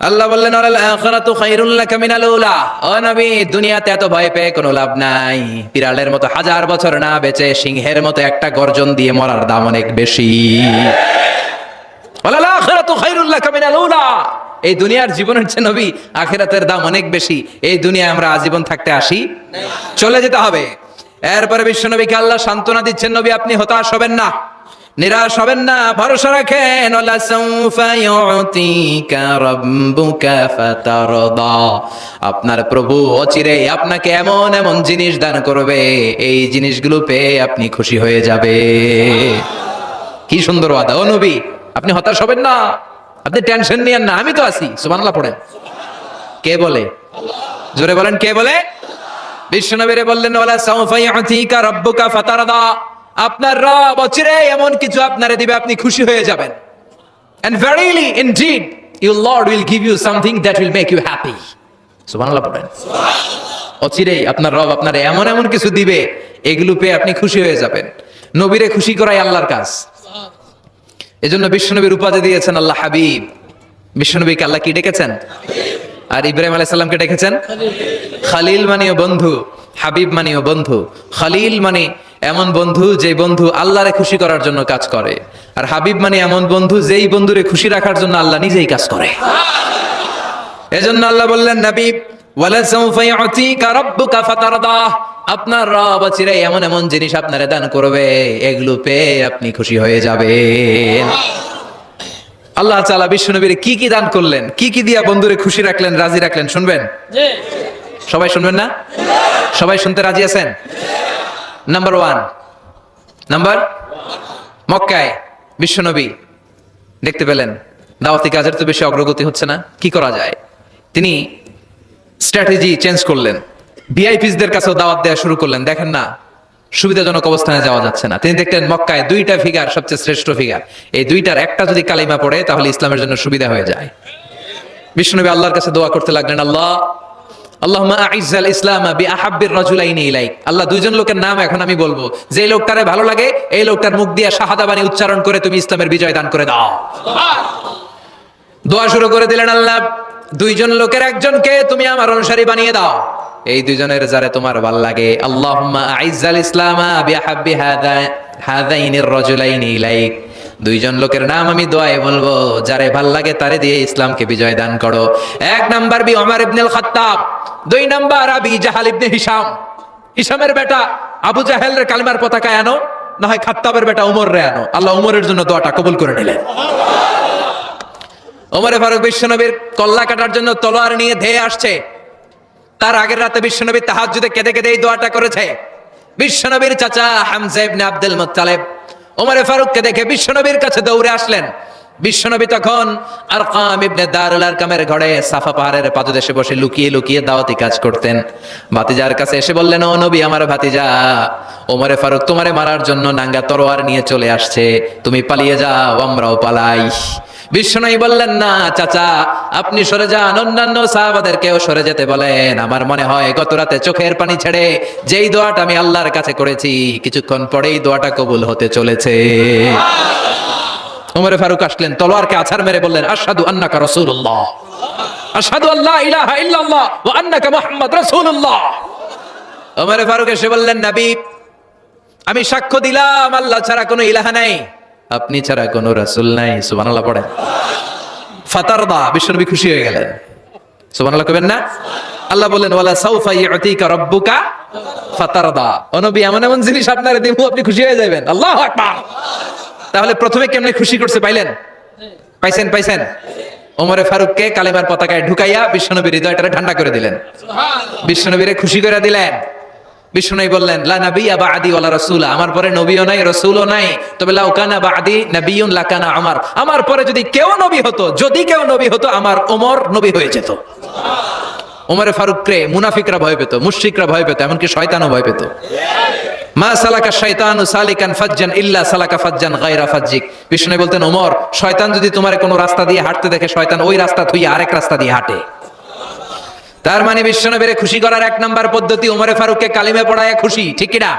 আল্লাহ বললেন, আল আখিরাতু খায়রুল লাকা মিনাল উলা, ও নবী, দুনিয়াতে এত ভয় পেয়ে কোনো লাভ নাই। বিড়ালের মতো হাজার বছর না বেঁচে সিংহের মতো একটা গর্জন দিয়ে মরার দাম অনেক বেশি। আল আখিরাতু খায়রুল লাকা মিনাল উলা, এই দুনিয়ার জীবনের চেয়ে নবী আখিরাতের দাম অনেক বেশি। এই দুনিয়ায় আমরা আজীবন থাকতে আসি, চলে যেতে হবে। এরপরে বিশ্বনবীকে আল্লাহ সান্ত্বনা দিচ্ছেন, নবী আপনি হতাশ হবেন না, নিরাশ হবেন না, ভরসা রাখেন। ওয়ালা সাউফা ইউতিকা রাব্বুকা ফাতারদা, আপনার প্রভু অচিরেই আপনাকে এমন এমন জিনিস দান করবে, এই জিনিসগুলো পেয়ে আপনি খুশি হয়ে যাবে। কি সুন্দর ওয়াদা। ও নবী, আপনি হতাশ হবেন না, আপনি টেনশন নিয়েন না, আমি তো আছি। সুবহানাল্লাহ পড়েন। কে বলে? জোরে বলেন, কে বলে? বিশ্বনবীরে বললেন, ওয়ালা সাউফা ইউতিকা রাব্বুকা ফাতারদা, আপনার রব অচিরেই এমন কিছু আপনারে দিবে, আপনি খুশি হয়ে যাবেন। And verily indeed your Lord will give you something that will make you happy. সুবহানাল্লাহ পড়েন। অচিরেই আপনার রব আপনারে এমন এমন কিছু দিবে, এগুলো পেয়ে আপনি খুশি হয়ে যাবেন। নবীরে খুশি করাই আল্লাহর কাজ। এজন্য বিশ্বনবীর উপাধি দিয়েছেন আল্লাহ হাবিব। বিশ্বনবীকে আল্লাহ কি ডেকেছেন? আর ইব্রাহিম আলাইহিস সালামকে ডেকেছেন খালিল, মানেও বন্ধু, হাবিব মানেও বন্ধু। খালিল মানে এমন বন্ধু যে বন্ধু আল্লাহরে খুশি করার জন্য কাজ করে, আর হাবিব মানে এমন বন্ধু যেই বন্ধুরে খুশি রাখার জন্য আল্লাহ নিজেই কাজ করে। এজন্য আল্লাহ বললেন, নবী ওয়ালা সাউফা ইউতিকা রাব্বুকা ফাতারদা, আপনার রব চিরাই এমন এমন জিনিস আপনারে দান করবে, এগুলো পেয়ে আপনি খুশি হয়ে যাবেন। আল্লাহ তাআলা বিশ্বনবীর কি কি দান করলেন, কি কি দিয়া বন্ধুরে খুশি রাখলেন, রাজি রাখলেন, শুনবেন? সবাই শুনবেন না? সবাই শুনতে রাজি আছেন? নাম্বার 1, নাম্বার মক্কায় বিশ্বনবী দেখতে পেলেন দাওয়াতি কাজের তো বেশি অগ্রগতি হচ্ছে না, কি করা যায়? তিনি স্ট্র্যাটেজি চেঞ্জ করলেন, ভিআইপিসদের কাছেও দাওয়াত দেওয়া শুরু করলেন। দেখেন না, সুবিধাজনক অবস্থানে যাওয়া যাচ্ছে না। তিনি দেখলেন মক্কায় দুইটা ফিগার সবচেয়ে শ্রেষ্ঠ ফিগার, এই দুইটার একটা যদি কালিমা পড়ে তাহলে ইসলামের জন্য সুবিধা হয়ে যায়। বিশ্বনবী আল্লাহর কাছে দোয়া করতে লাগলেন, আল্লাহুম্মা আইজ্জাল ইসলামা বিআহাব্বির রাজুলাইনি ইলাইক। আল্লাহ, দুইজন লোকের নাম এখন আমি বলবো, যে লোকটারে ভালো লাগে এই লোকটার মুখ দিয়ে শাহাদা বাণী উচ্চারণ করে তুমি ইসলামের বিজয় দান করে দাও। দোয়া শুরু করে দিলেন, আল্লাহ দুইজন লোকের একজনকে তুমি আমার অনুসারী বানিয়ে দাও, এই দুইজনের যারে তোমার ভালো লাগে। আল্লাহুম্মা আইজ্জাল ইসলামা বিআহাব্বি হাযাইনির রাজুলাইনি ইলাইক। দুইজন লোকের নাম আমি দোয়ায় বলবো, যারে ভাল লাগে তারে দিয়ে ইসলামকে বিজয় দান করো। এক নাম্বার ওমর ইবনে আল খাত্তাব, দুই নাম্বার আবি জাহাল ইবনে হিশাম। হিশামের বেটা আবু জাহেলের কালিমার পতাকায় আনো, না হয় খাত্তাবের বেটা ওমর রে আনো। আল্লাহ ওমরের জন্য দোয়াটা কবুল করে নিলেন। ওমরে ফারুক বিশ্বনবীর কল্লা কাটার জন্য তলোয়ার নিয়ে ধেয়ে আসছে। তার আগের রাতে বিশ্বনবী তাহাজ্জুদে কেঁদে কেঁদে এই দোয়াটা করেছে। বিশ্বনবীর চাচা হামজা ইবনে আব্দুল মুত্তালিব ওমরে ফারুককে দেখে বিশ্বনবীর কাছে দৌড়ে আসলেন। বিশ্বনবী তখন আরকাম ইবনে দারুল আরকামের ঘরে সাফা পাহাড়ের পাদদেশে বসে লুকিয়ে লুকিয়ে দাওয়াতি কাজ করতেন। ভাতিজার কাছে এসে বললেন, ও নবী, আমার ভাতিজা ওমরে ফারুক তোমারে মারার জন্য নাঙ্গা তরোয়ার নিয়ে চলে আসছে, তুমি পালিয়ে যাও, আমরাও পালাই। বিশ্বনবী বললেন, না চাচা, আপনি সরে যান, অন্যান্য সাহাবাদেরকেও সরে যেতে বলেন। আমার মনে হয় গত রাতে চোখের পানি ছেড়ে যেই দোয়াটা আমি আল্লাহর কাছে করেছি, কিছুক্ষণ পরেই দোয়াটা কবুল হতে চলেছে। ওমরে ফারুক আসলেন, তলোয়ারকে আছাড় মেরে বললেন, আশহাদু আন্নাকা রাসূলুল্লাহ, আশহাদু আল্লা ইলাহা ইল্লাল্লাহ ওয়া আন্নাকা মুহাম্মদ রাসূলুল্লাহ। ওমরে ফারুক এসে বললেন, নবী, আমি সাক্ষ্য দিলাম আল্লাহ ছাড়া কোনো ইলাহা নাই, আপনি ছাড়া কোনো রাসূল নাই। সুবহানাল্লাহ পড়েন। ফাতারদা, বিশ্বনবী খুশি হয়ে গেলেন। সুবহানাল্লাহ কইবেন না? আল্লাহ বললেন, ওয়ালা সাউফা ইউতিকা রাব্বুকা ফাতারদা। ও নবী, এমন এমন জিনিস আপনারে দেব আপনি খুশি হয়ে যাবেন। আল্লাহু আকবার। তাহলে প্রথমে কেমনে খুশি করছে পাইলেন? পাইছেন? ওমরে ফারুককে কালেমার পতাকায় ঢুকাইয়া বিশ্বনবীর হৃদয়টারে ঠান্ডা করে দিলেন, বিশ্বনবীরে খুশি করে দিলেন। বিশ্বনবী বললেন, লা নাবিয়্যা বা'দি ওয়ালা রাসূলা, আমার পরে নবীও নাই রাসূলও নাই, তবে লাউ কানা বা'দি নাবিয়্যুন লাকানা উমর, আমার পরে যদি কেউ নবী হতো আমার ওমর নবী হয়ে যেত। ওমরে ফারুককে মুনাফিকরা ভয় পেত, মুশরিকরা ভয় পেত, এমনকি শয়তানও ভয় পেত। মা সালাকা শাইতানু সালিকান ফাজ্জান ইল্লা সালাকা ফাজ্জান গায়রা ফাজ্জিক। বিষ্ণু বলতেন, ওমর, শয়তান যদি তোমার কোনো রাস্তা দিয়ে হাঁটতে দেখে, শয়তান ওই রাস্তা থুইয়া আরেক রাস্তা দিয়ে হাঁটে। তার মানে বিশ্বনবীরে খুশি করার এক নাম্বার পদ্ধতি ওমরে ফারুককে কালিমা পড়ায় খুশি, ঠিক কি না?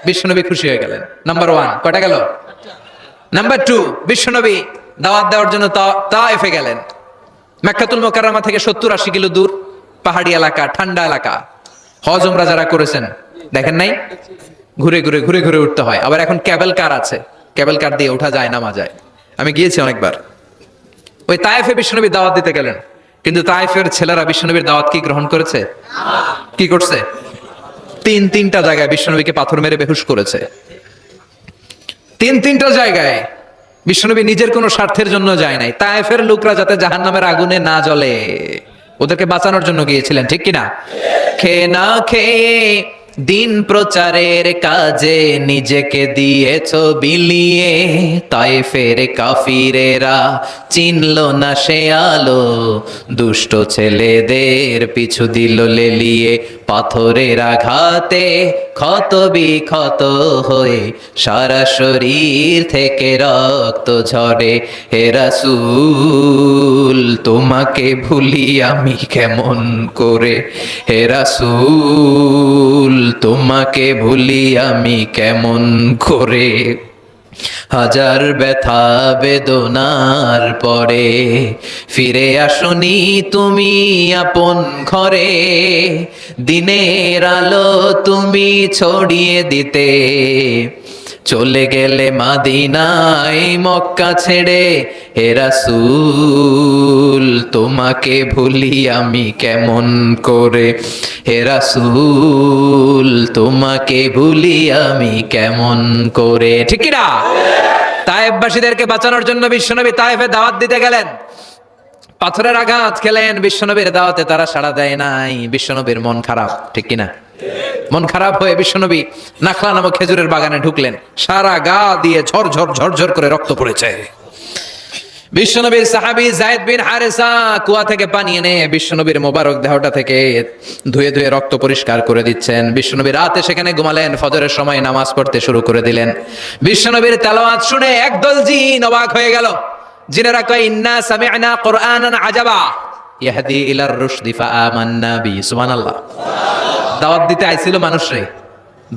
বিশ্বনবী খুশি হয়ে গেলেন। নাম্বার 1 কয়টা গেল? নাম্বার 2, বিশ্বনবী দাওয়াত দেওয়ার জন্য তায়েফে গেলেন। মক্কাতুল মুকাররমা থেকে 70-80 কিলো দূর, পাহাড়ি এলাকা, ঠান্ডা এলাকা। হজ উমরা যারা করেছেন দেখেন নাই, ঘুরে ঘুরে উঠতে হয়। আবার এখন ক্যাবেল কার আছে, ক্যাবেল কার দিয়ে ওঠা যায়, নামা যায়। আমি গিয়েছি অনেকবার। ওই তায়েফে বিশ্বনবী দাওয়াত দিতে গেলেন, কিন্তু তায়েফের ছেলেরা বিশ্বনবীর দাওয়াত কি গ্রহণ করেছে? কি করছে? তিনটা জায়গায় বিশ্বনবীকে পাথর মেরে বেহুশ করেছে। তিনটা জায়গায়। বিশ্বনবী নিজের কোনো স্বার্থের জন্য যায় নাই, তায়েফের লোকরা যাতে জাহান্নামের আগুনে না জ্বলে ওদেরকে বাঁচানোর জন্য গিয়েছিলেন, ঠিক কিনা? খেয়ে না খেয়ে দিন প্রচারের কাজে নিজেকে দিয়েছো বিলিয়ে, তায়েফের কাফিরেরা চিনল না সে আলো, দুষ্ট ছেলেদের পিছু দিল লেলিয়ে, পাথরের আঘাতে ক্ষত বিক্ষত হয়ে সারা শরীর থেকে রক্ত ঝরে। হে রাসূল, তোমাকে ভুলি আমি কেমন করে, হে রাসূল, তোমাকে ভুলি আমি কেমন করে। হাজার ব্যথা বেদনার পরে ফিরে আসনি তুমি আপন ঘরে, দিনের আলো তুমি ছড়িয়ে দিতে চলে গেলে মাদিনায় মক্কা ছেড়ে। হে রাসূল, তোমাকে ভুলি আমি কেমন করে, হে রাসূল, তোমাকে ভুলি আমি কেমন করে, ঠিক কি না? তায়েফবাসীদেরকে বাঁচানোর জন্য বিশ্বনবী তায়েফে দাওয়াত দিতে গেলেন। পাথরের আঘাত খেলেন, বিশ্বনবীর দাওয়াতে তারা সাড়া দেয় নাই। বিশ্বনবীর মন খারাপ, ঠিক কিনা? মন খারাপ হয়ে বিশ্বনবী নাখলা নামক খেজুরের বাগানে ঢুকলেন। সারা গা দিয়ে ঝরঝর করে রক্ত পড়েছে। বিশ্বনবীর সাহাবী যায়েদ বিন হারেসা কুয়া থেকে পানি এনে বিশ্বনবীর মোবারক দেহটা থেকে ধুয়ে ধুয়ে রক্ত পরিষ্কার করে দিচ্ছেন। বিশ্বনবী রাতে সেখানে ঘুমালেন, ফজরের সময় নামাজ পড়তে শুরু করে দিলেন। বিশ্বনবীর তেলাওয়াত শুনে একদল জিন অবাক হয়ে গেল। জিনেরা কয় ইন্না সামি'না কুরআনান আজাবা ইয়াহদি ইলার রুশদি ফাআমান্না বি। সুবহানাল্লাহ। দাওয়াত দিতে আইছিল মানুষরে,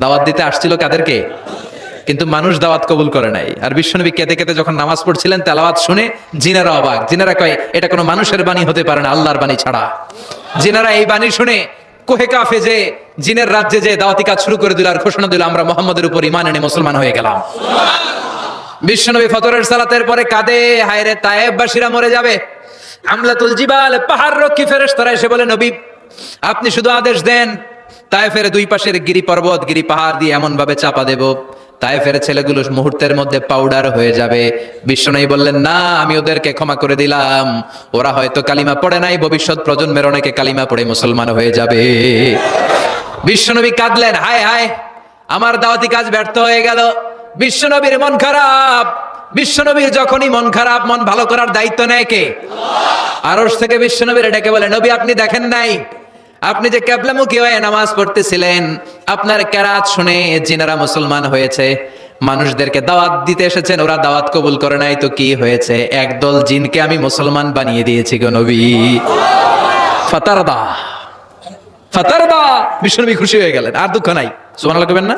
দাওয়াত দিতে আসছিল কাদেরকে? কিন্তু মানুষ দাওয়াত কবুল করে নাই। আর বিশ্বনবী কেঁদে কেঁদে যখন নামাজ পড়ছিলেন, তেলাওয়াত শুনে জিনেরা অবাক। জিনেরা কয় এটা কোনো মানুষের বাণী হতে পারে না, আল্লাহর বাণী ছাড়া। জিনেরা এই বাণী শুনে কোহে কাফে যে জিনের রাজ্যে যে দাওয়াতি কাজ শুরু করে দিল আর ঘোষণা দিল আমরা মুহাম্মদের উপর ঈমান এনে মুসলমান হয়ে গেলাম। বিশ্বনবী ফজরের সালাতের পরে কাঁদে, হায় রে তায়েববাসীরা মরে যাবে। আমলাতুল জিবাল, পাহাড় রক্ষী ফেরেশতারা এসে বলে নবী আপনি শুধু আদেশ দেন, তায়েফের দুই পাশের গিরি পর্বত গিরি পাহাড় দিয়ে এমন ভাবে চাপা দেব তায়েফের ছেলেগুলো মুহূর্তের মধ্যে পাউডার হয়ে যাবে। বিশ্বনবী বললেন না, আমি ওদেরকে ক্ষমা করে দিলাম, ওরা হয়তো কালিমা পড়ে নাই, ভবিষ্যৎ প্রজন্মের অনেকে কালিমা পড়ে মুসলমান হয়ে যাবে। বিশ্বনবী কাঁদলেন, হায় হায় আমার দাওয়াতি কাজ ব্যর্থ হয়ে গেল। বিশ্বনবীর মন খারাপ। বিশ্বনবীর যখনই মন খারাপ, মন ভালো করার দায়িত্ব নেয় কে? আরশ থেকে বিশ্বনবীর ডেকে বলে নবী আপনি দেখেন নাই আপনি যে কিবলামুখী হয়ে নামাজ পড়তেছিলেন, আপনার কেরাত শুনে জিনেরা মুসলমান হয়েছে। মানুষদেরকে দাওয়াত দিতে এসেছেন, ওরা দাওয়াত কবুল করে নাই, তো কি হয়েছে? একদল জিনকে আমি মুসলমান বানিয়ে দিয়েছি গো নবী। ফাতারদা ফাতারদা। বিশ্বনবী খুশি হয়ে গেলেন, আর দুঃখ নাই। সুবহানাল্লাহ কইবেন না?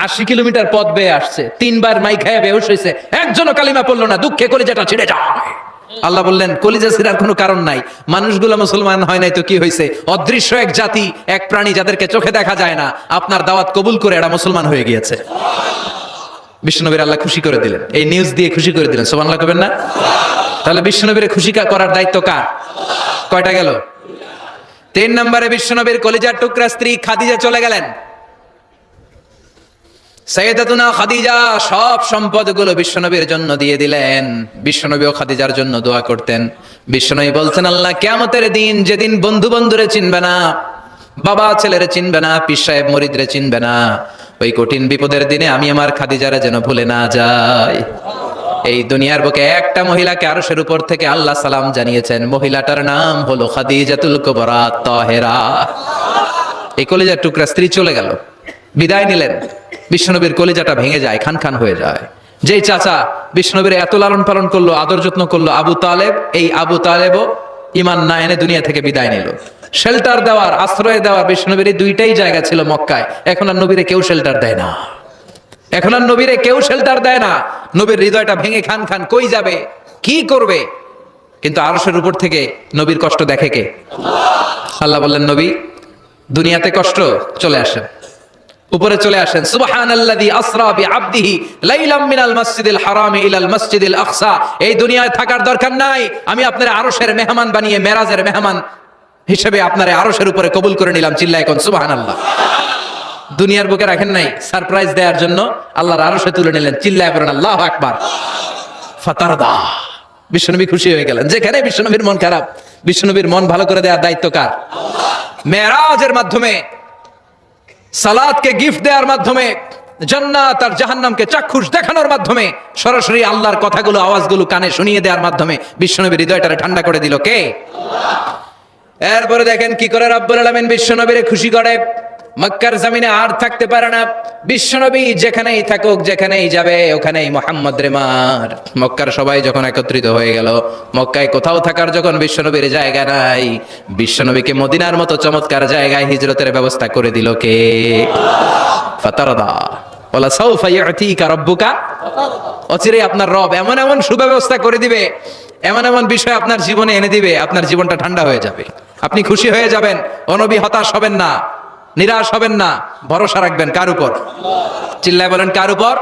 80 কিলোমিটার পথ বেয়ে আসছে, 3 বার মাই খায় বেহুশ হয়েছে, একজনও কালিমা পড়লো না, দুঃখে কলিজাটা ছিঁড়ে যায়। আল্লাহ বললেন কলিজা ছিঁড়ার কোনো কারণ নাই, মানুষগুলো মুসলমান হয় নাই তো কি হয়েছে? অদৃশ্য এক জাতি, এক প্রাণী যাদেরকে চোখে দেখা যায় না, আপনার দাওয়াত কবুল করে এরা মুসলমান হয়ে গিয়েছে। বিশ্বনবীর আল্লাহ খুশি করে দিলেন, এই নিউজ দিয়ে খুশি করে দিলেন। সুবহানাল্লাহ কইবেন না? তাহলে বিশ্বনবীর খুশি করার দায়িত্ব কার? কয়টা গেল? 3 নম্বরে বিশ্বনবীর কলিজার টুকরা স্ত্রী খাদিজা চলে গেলেন। সাইয়েদাতুনা খাদিজা সব সম্পদগুলো বিশ্বনবীর জন্য দিয়ে দিলেন। বিশ্বনবীও খাদিজার জন্য দোয়া করতেন। বিশ্বনবী বলছেন আল্লাহ কিয়ামতের দিন, যেদিন বন্ধু বন্ধুরে চিনবে না, বাবা ছেলেরে চিনবে না, পীর সাহেব মুরিদরে চিনবে না, ওই কঠিন বিপদের দিনে আমি আমার খাদিজারে যেন ভুলে না যাই। এই দুনিয়ার বুকে একটা মহিলাকে আরশের উপর থেকে আল্লাহ সালাম জানিয়েছেন, মহিলাটার নাম হলো খাদিজাতুল কুবরা তাহেরা। এই কলিজার টুকরা স্ত্রী চলে গেল, বিদায় নিলেন। বিশ্বনবীর কলিজাটা ভেঙে যায়, খান খান হয়ে যায়। যেই চাচা বিশ্বনবীর এত লালন পালন করলো, আদর যত্ন করলো, আবু তালেব, এই আবু তালেবও ঈমান না এনে দুনিয়া থেকে বিদায় নিল। শেল্টার দেওয়ার, আশ্রয় দেওয়ার বিশ্বনবীর দুইটাই জায়গা ছিল মক্কায়। এখন আর নবীরে কেউ শেল্টার দেয় না, এখন আর নবীরে কেউ শেল্টার দেয় না। নবীর হৃদয়টা ভেঙে খান খান, কই যাবে, কি করবে? কিন্তু আরশের উপর থেকে নবীর কষ্ট দেখে কে? আল্লাহ বললেন নবী দুনিয়াতে কষ্ট, চলে আসেন, উপরে চলে আসেন। সুবহানাল্লাযী আসরা বিআবদিহি লাইলাম মিনাল মাসজিদিল হারামি ইলাল মাসজিদিল আকসা। এই দুনিয়ায় থাকার দরকার নাই, আমি আপনার আরশের মেহমান বানিয়ে মেরাজের মেহমান হিসেবে আপনার আরশের উপরে কবুল করে নিলাম। চিল্লায় কোন সুবহানাল্লাহ। দুনিয়ার বুকে রাখেন নাই, সারপ্রাইজ দেওয়ার জন্য আল্লাহর আরশে তুলে নিলেন। চিল্লায় পড়েন আল্লাহু আকবার। ফাতারদা। বিশ্বনবী খুশি হয়ে গেলেন। যেখানে বিশ্বনবীর মন খারাপ, বিশ্বনবীর মন ভালো করে দেওয়ার দায়িত্ব কার? মেরাজের মাধ্যমে, সালাতকে গিফট দেওয়ার মাধ্যমে, জান্নাত আর জাহান্নামকে চাক্ষুষ দেখানোর মাধ্যমে, সরাসরি আল্লাহর কথাগুলো, আওয়াজগুলো কানে শুনিয়ে দেওয়ার মাধ্যমে বিশ্বনবীর হৃদয়টারে ঠান্ডা করে দিল কে? এরপরে দেখেন কি করে রব্বুল আলামিন বিশ্বনবীরে খুশি করে। মক্কার জমিনে আর থাকতে পারে না। বিশ্বনবী যেখানেই থাকুক, যেখানেই যাবে, ওখানেই মুহাম্মদ রে মার। মক্কার সবাই যখন একত্রিত হয়ে গেল, মক্কায় কোথাও থাকার যখন বিশ্বনবীর জায়গা নাই, বিশ্বনবীকে মদিনার মতো চমৎকার জায়গায় হিজরতের ব্যবস্থা করে দিল কে? ফাতারদা। ওয়ালা সাউফা ইউতিকা রাব্বুকা। অচিরেই আপনার রব এমন এমন সুব্যবস্থা করে দিবে, এমন এমন বিষয় আপনার জীবনে এনে দিবে, আপনার জীবনটা ঠান্ডা হয়ে যাবে, আপনি খুশি হয়ে যাবেন। ও নবী হতাশ হবেন না, নিরাশ হবেন না, ভরসা রাখবেন কার উপর? চিল্লায় বলেন কার উপর?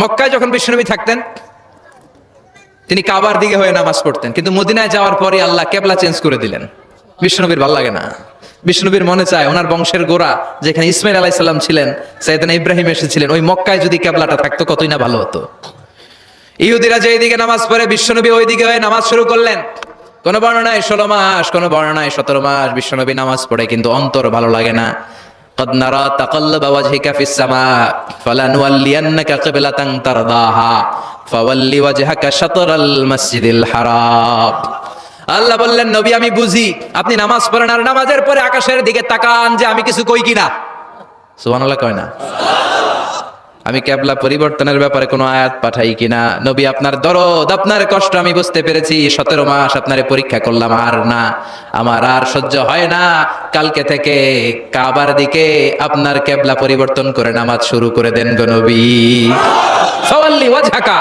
মক্কায় যখন বিশ্বনবী থাকতেন তিনি কাবার দিকে হয়ে নামাজ পড়তেন, কিন্তু মদিনায় যাওয়ার পরে আল্লাহ কেবলা চেঞ্জ করে দিলেন। বিশ্বনবীর ভালো লাগে না। বিশ্বনবীর মনে চায় ওনার বংশের গোড়া যেখানে ইসমাইল আলাইহিস সালাম ছিলেন, সাইয়েদনা ইব্রাহিম এসেছিলেন, ওই মক্কায় যদি কেবলাটা থাকতো কতই না ভালো হতো। ইহুদিরা যে এইদিকে নামাজ পড়ে, বিশ্বনবী ওই দিকে হয়ে নামাজ শুরু করলেন। কোন বর্ণনায় 16 মাস, কোন বর্ণনায় 17 মাস বিশ্বনবী নামাজ পড়ে, কিন্তু অন্তর ভালো লাগে না। قد نرى تقلب وجهك في السماء فلنولينك قبلة ترضاها ফাওয়াল্লি ওয়াজহাকা শাতরাল মাসজিদিল হারাম। আল্লাহ বললেন নবী আমি বুঝি আপনি নামাজ পড়েন আর নামাজের পরে আকাশের দিকে তাকান যে আমি কিছু কই কিনা। সুবহানাল্লাহ কয় না? আমি কিবলা পরিবর্তনের ব্যাপারে কোনো আয়াত পাঠাই কিনা। নবী আপনার দরদ আপনার কষ্ট আমি বুঝতে পেরেছি, 17 মাস আপনারে পরীক্ষা করলাম আর না, আমার আর সহ্য হয় না। কালকে থেকে কাবার দিকে আপনার কিবলা পরিবর্তন করে নামাজ শুরু করে দেন গো নবী। ফাওয়াল্লি ওয়াজহাকা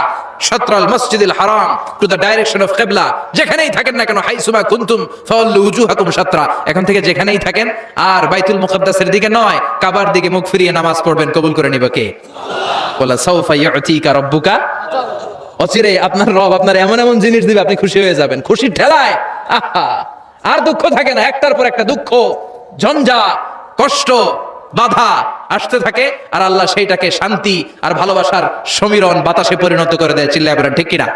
শাতরাল মাসজিদিল হারাম, টু দ্য ডাইরেকশন অফ কিবলা। যেখানেই থাকেন না কেন, হাইসুমা কুনতুম ফাওয়াল্লু উজুহাকুম শাতরা, এখান থেকে যেখানেই থাকেন আর বাইতুল মুকাদ্দাসের দিকে নয়, কাবার দিকে মুখ ফিরিয়ে নামাজ পড়বেন। কবুল করে নিবে কে? বলা সাউফা ইউতিকা রাব্বুকা, অচিরে আপনার রব আপনার এমন এমন জিনিস দিবে আপনি খুশি হয়ে যাবেন। খুশির ঠেলায় আহা আর দুঃখ থাকে না, একটার পর একটা দুঃখ, ঝঞ্ঝা, কষ্ট, বাধা আসতে থাকে আর আল্লাহ সেইটাকে শান্তি আর ভালোবাসার সমীরণ বাতাসে পরিণত করে দেয়। চিল্লায় বলেন ঠিক কিনা?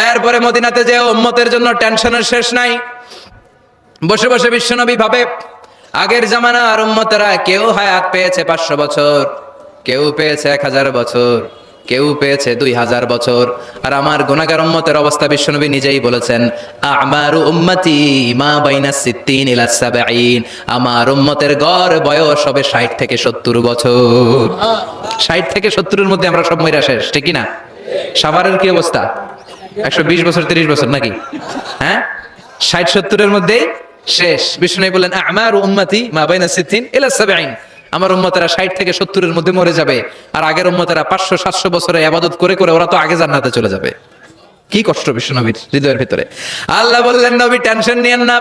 এরপরে মদিনাতে যে উম্মতের জন্য টেনশনের শেষ নাই। বসে বসে বিশ্বনবী ভাবে আগের জামানার উম্মতেরা কেউ হায়াত পেয়েছে 500 বছর, কেউ পেয়েছে 1000 বছর, কেউ পেয়েছে 2000 বছর, আর আমার গুনাহগার উম্মতের অবস্থা বিশ্বনবী নিজেই বলেছেন আমারু উম্মতি মা বাইনা 60 ইলা 70, আমার উম্মতের গড় বয়স হবে 60 থেকে 70 বছর। 60 থেকে 70 এর মধ্যে আমরা সব মইরা শেষ, ঠিক কি না? সাভারের কি অবস্থা? 120 বছর 30 বছর নাকি? হ্যাঁ, 60-70 এর মধ্যে শেষ। বিষ্ণু বললেন আমারু উম্মতি মা বাইনা 60 ইলা 70, আমার উম্মতেরা 60 থেকে 70 এর মধ্যে মরে যাবে, আর আগের উম্মতেরা 500-700 বছরে ইবাদত করে করে ওরা তো আগে জান্নাতে চলে যাবে। কি কষ্ট বিশ্বনবীর হৃদয়ের ভিতরে। আল্লাহ বললেন নবী টেনশন নিয়েন না,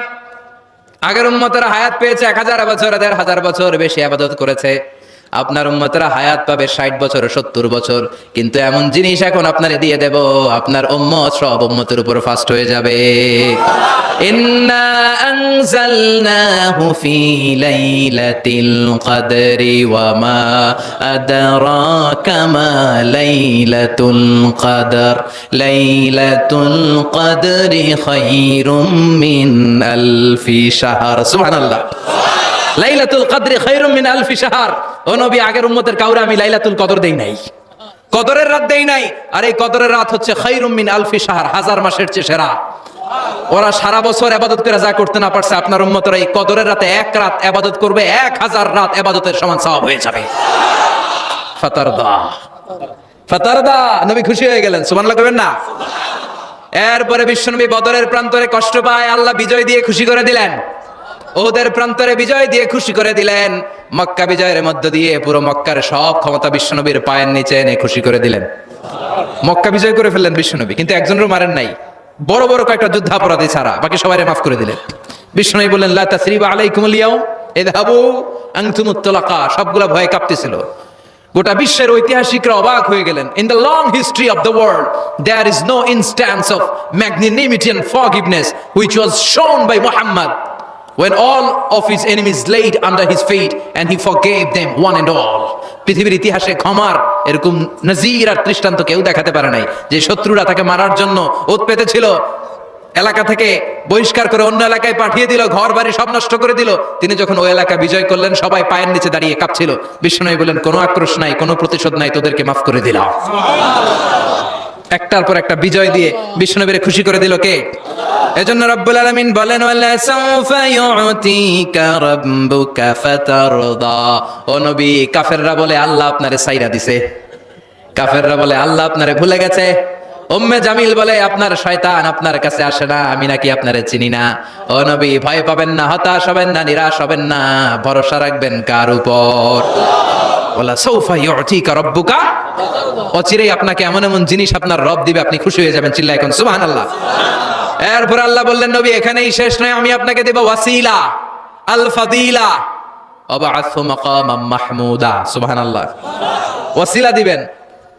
আগের উম্মতেরা হায়াত পেয়েছে 1000 বছর, 1500 বছর বেশি ইবাদত করেছে, আপনার উম্মতেরা হায়াত পাবে 60 বছর 70 বছর। কিন্তু এমন জিনিস এখন আপনারে দিয়ে দেব, আপনার উম্মত সব উম্মতের উপর ফাস্ট হয়ে যাবে। ইন্না আনজালনাহু ফি লাইলাতিল কদরি ওয়া মা আদরাকা মা লাইলাতুল কদর, লাইলাতুল কদরি খায়রুম মিন আলফি শাহর। সুবহানাল্লাহ। লাইলাতুল কদরি খায়রুম মিন আলফি শাহর। ও নবী আগের উম্মতের কাউরে আমি লাইলাতুল কদর দেই নাই, কদরের রাত দেই নাই, আর এই কদরের রাত হচ্ছে খায়রুম মিন আলফি শাহর, 1000 মাসের চেয়ে সেরা। ওরা সারা বছর ইবাদত করে যা করতে না পারছে, আপনার উম্মতরা এই কদরের রাতে এক রাত ইবাদত করবে, 1000 রাত ইবাদতের সমান সওয়াব হয়ে যাবে। ফাতারদা ফাতারদা, নবী খুশি হয়ে গেলেন। সুবহানাল্লাহ কইবেন না? এরপরে বিশ্বনবী বদরের প্রান্তরে কষ্ট পায়, আল্লাহ বিজয় দিয়ে খুশি করে দিলেন। ওদের প্রান্তরে বিজয় দিয়ে খুশি করে দিলেন। মক্কা বিজয়ের মধ্য দিয়ে পুরো মক্কার সব ক্ষমতা বিশ্বনবীর পায়ের নিচে এনে খুশি করে দিলেন। মক্কা বিজয় করে ফেললেন বিশ্বনবী, কিন্তু একজনেরও মারেন নাই, বড় বড় কয়েকটা যুদ্ধাপরাধী ছাড়া বাকি সবাইকে মাফ করে দিলেন। বিশ্বনবী বললেন লা তাসরিবা আলাইকুমুল ইয়াউম ইযহাবু আনতুমুত তুলাকা। সবগুলা ভয়ে কাঁপতেছিল। গোটা বিশ্বের ঐতিহাসিকরা অবাক হয়ে গেলেন। In the long history of the world there is no instance of magnanimity and forgiveness which was shown by Muhammad when all of his enemies laid under his feet and he forgave them one and all. পৃথিবীর ইতিহাসে ক্ষমার এরকম নজির আর দৃষ্টান্ত কেউ দেখাতে পারে নাই। যে শত্রুরা তাকে মারার জন্য ওত পেতেছিল, এলাকা থেকে বহিষ্কার করে অন্য এলাকায় পাঠিয়ে দিল, ঘর বাড়ি সব নষ্ট করে দিল, তিনি যখন ওই এলাকা বিজয় করলেন সবাই পায়ের নিচে দাঁড়িয়ে কাঁপছিল। বিষ্ণু বললেন কোনো আক্রোশ নাই, কোনো প্রতিশোধ নাই, তোদেরকে মাফ করে দিলাম। একটার পর একটা বিজয় দিয়ে বিশ্বনবীরে খুশি করে দিল কে? এজন্য রব্বুল আলামিন বলেন ওয়ালা সাউফা ইউতিকা রাব্বুকা ফাতারদা। ও নবী, কাফেররা বলে আল্লাহ আপনারে সাইরা দিছে, কাফেররা বলে আল্লাহ আপনারে ভুলে গেছে, উম্মে জামিল বলে আপনার শয়তান আপনার কাছে আসে না, আমি নাকি আপনারে চিনি না। ও নবী, ভয় পাবেন না, হতাশ হবেন না, নিরাশ হবেন না, ভরসা রাখবেন কার উপর? ওয়ালা সাউফা ইউতিকা রাব্বুকা, অচিরেই আপনাকে এমন এমন জিনিস আপনার রব দিবে, আপনি খুশি হয়ে যাবেন। চিল্লায় এখন সুবহানাল্লাহ। এরপর আল্লাহ বললেন নবী এখানেই শেষ নয়, আমি আপনাকে দেব ওয়াসিলা আল ফাদিলা ওয়াবআথহু মাকামাম মাহমুদা। সুবহানাল্লাহ। ওয়াসিলা দিবেন,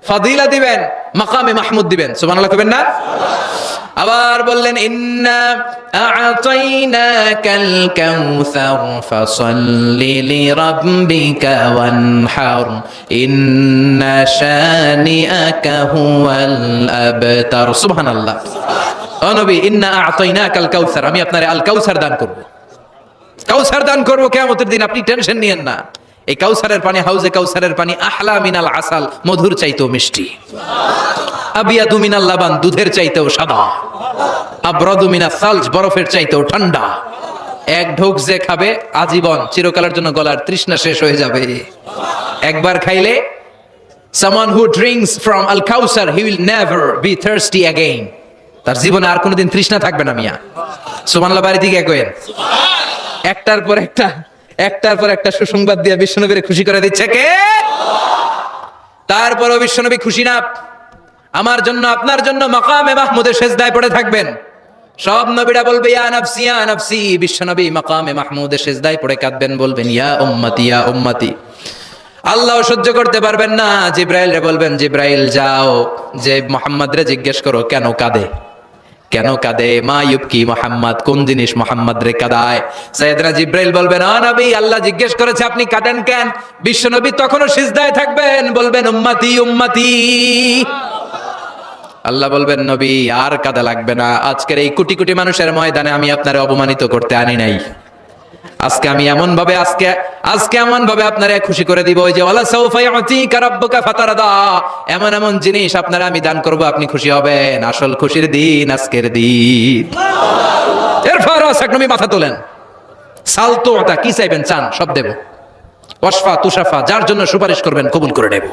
ফাদিলা দিবেন, মাকামে মাহমুদ দিবেন। সুবহানাল্লাহ কইবেন না? আবার বললেন ইন্না আ'তাইনাকাল কাউসার ফাসাল্লি লিরাব্বিকা ওয়ানহার ইন্না শানিআকা হুয়াল আবতার। সুবহানাল্লাহ। ও নবী, ইন্না আ'তাইনাকাল কাউসার, আমি আপনারে আল কাউসার দান করব, কাউসার দান করব কিয়ামতের দিন, আপনি টেনশন নিয়েন না। এই কাউসারের পানি, হাউজে কাউসারের পানি আহলা মিনাল আসাল, মধুর চাইতেও মিষ্টি। আবিয়াদু মিনাল লাবান, দুধের চাইতেও সাদা, আবরাদু মিনাস সালজ, বরফের চাইতেও ঠান্ডা। এক ঢোক যে খাবে আজীবন চিরকালের জন্য গলার তৃষ্ণা শেষ হয়ে যাবে। একবার খাইলে someone who drinks from al kausar he will never be thirsty again, তার জীবনে আর কোনোদিন তৃষ্ণা থাকবে না। মিয়া সুবহানাল্লাহ বাড়ি থেকে কইেন। একটার পর একটা সুসংবাদ দিয়ে বিশ্বনবীরে খুশি করে দিচ্ছে কে? তারপরও বিশ্বনবী খুশি না। আমার জন্য আপনার জন্য মাকামে মাহমুদের সেজদায় পড়ে থাকবেন। সব নবীরা বলবে ইয়া নাফসি ইয়া নাফসি, বিশ্বনবী মাকামে মাহমুদের সেজদায় পড়ে কাঁদবেন, বলবেন ইয়া উম্মতি ইয়া উম্মতি। আল্লাহ সহ্য করতে পারবেন না, জিব্রাইল রে বলবেন জিব্রাইল যাও যে মুহাম্মদ রে জিজ্ঞেস করো কেন কাঁদে, কেন কাঁদে, মা ইউবকি মুহাম্মদ, কোন জিনিস মুহাম্মদ রে কাঁদায়। সাইয়েদনা জিব্রাইল বলবেন ও নবী আল্লাহ জিজ্ঞেস করেছে আপনি কাঁদেন কেন? বিশ্বনবী তখনও সিজদায় থাকবেন, বলবেন উম্মতি উম্মতি। আল্লাহ বলবেন নবী আর কাঁদা লাগবে না, আজকের এই কোটি কোটি মানুষের ময়দানে আমি আপনারে অপমানিত করতে আনি নাই। আজকে আমি এমন ভাবে আপনারা খুশি করে দিব, ওই যে ওয়ালা সাউফা ইউতিকা রাব্বুকা ফাতারদা, এমন এমন জিনিস আপনারা আমি দান করব, আপনি খুশি হবেন। আসল খুশির দিন আজকের দিন। এরপর নবী মাথা তোলেন, সালতো ওটা কি চাইবেন চান সব দেব, ওয়াসফা তুশাফা যার জন্য সুপারিশ করবেন কবুল করে নেব।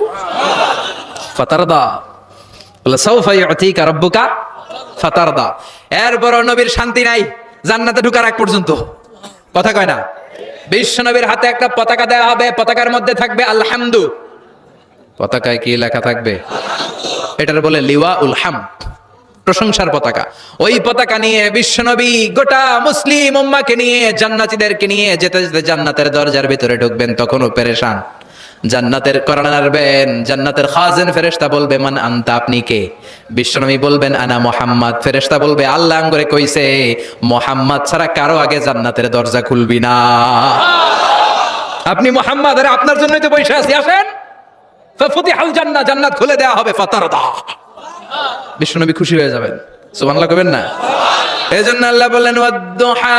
ফাতারদা ওয়ালা সাউফা ইউতিকা রাব্বুকা ফাতারদা। এরপর নবীর শান্তি নাই জান্নাতে ঢোকার আগ পর্যন্ত। কথা কয় না? বিশ্বনবীর হাতে একটা পতাকা দেওয়া হবে, পতাকার মধ্যে থাকবে আলহামদু। পতাকায় কি লেখা থাকবে? এটার বলে লিওয়া উল হামদ, প্রশংসার পতাকা। ওই পতাকা নিয়ে বিশ্বনবী গোটা মুসলিম উম্মাহকে নিয়ে জান্নাতীদেরকে নিয়ে যেতে যেতে জান্নাতের দরজার ভিতরে ঢুকবেন, তখনও পেরেশান। জান্নাতের কোরআন আনবেন, জান্নাতের খাজেন ফেরেশতা বলবে মান আনতা, আপনি কে? বিশ্বনবী বলবেন আনা মুহাম্মদ। ফেরেশতা বলবে আল্লাহ করে কইছে মুহাম্মদ ছাড়া কারো আগে জান্নাতের দরজা খুলবি না। আপনি মুহাম্মদ, আরে আপনার জন্যই তো বসে আছি, আসেন। ফাফুতিহাল জান্নাহ, জান্নাত খুলে দেওয়া হবে। ফাতারদা, বিশ্বনবী খুশি হয়ে যাবেন। সুবহানাল্লাহ কইবেন না? এজন্য আল্লাহ বললেন ওয়াদ-দুহা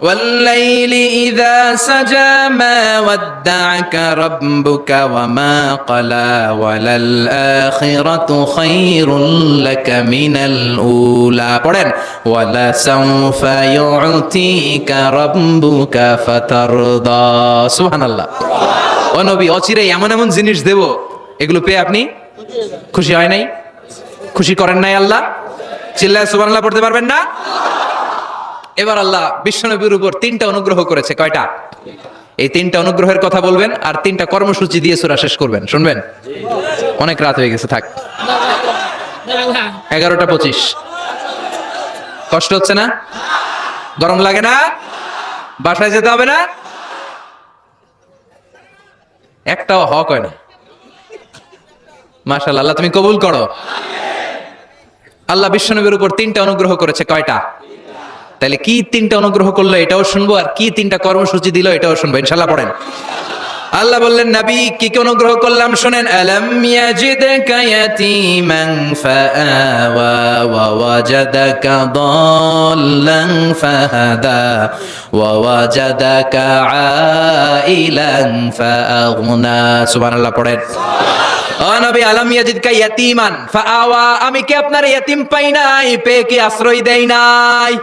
والليل إذا سجى ما ودعك ربك وما قلى وللآخرة خير لك من الأولى পড়েন ولسوف يعطيك ربك فترضى। সুবহানাল্লাহ। ও নবী অচিরে এমন এমন জিনিস দেব, এগুলো পেয়ে আপনি খুশি হয় নাই? খুশি করেন নাই আল্লাহ? চিল্লায় সুবহানাল্লাহ পড়তে পারবেন না? এবার আল্লাহ বিশ্বনবীর উপর 3টা অনুগ্রহ করেছে। কয়টা? এই 3টা অনুগ্রহের কথা বলবেন আর 3টা কর্মসূচি দিয়ে সূরা শেষ করবেন। শুনবেন? অনেক রাত হয়ে গেছে, থাক। 11:25। কষ্ট হচ্ছে না? গরম লাগে না? বাসায় যেতে হবে না? একটাও হক হয় না। মাশাআল্লাহ, আল্লাহ তুমি কবুল করো। আল্লাহ বিশ্বনবীর উপর 3টা অনুগ্রহ করেছে। কয়টা? তাহলে কি 3টা অনুগ্রহ করলো এটাও শুনবো, আর কি 3টা কর্মসূচি দিল এটাও শুনবো ইনশাআল্লাহ। পড়েন। আল্লাহ বললেন নবী কি কি অনুগ্রহ করলাম শুনেন। আলাম ইয়াজিদকা ইয়াতীমান ফাআওয়া ওয়া ওয়াজাদাকা দাল্লান ফাহাদা ওয়া ওয়াজাদাকা আইলান ফাআগনা। সুবহানাল্লাহ পড়েন। ও নবী আলাম ইয়াজিদকা ইয়াতীমান ফাআওয়া, আমি কি আপনার ইয়াতীম পাই নাই, পেয়ে কি আশ্রয় দেই নাই?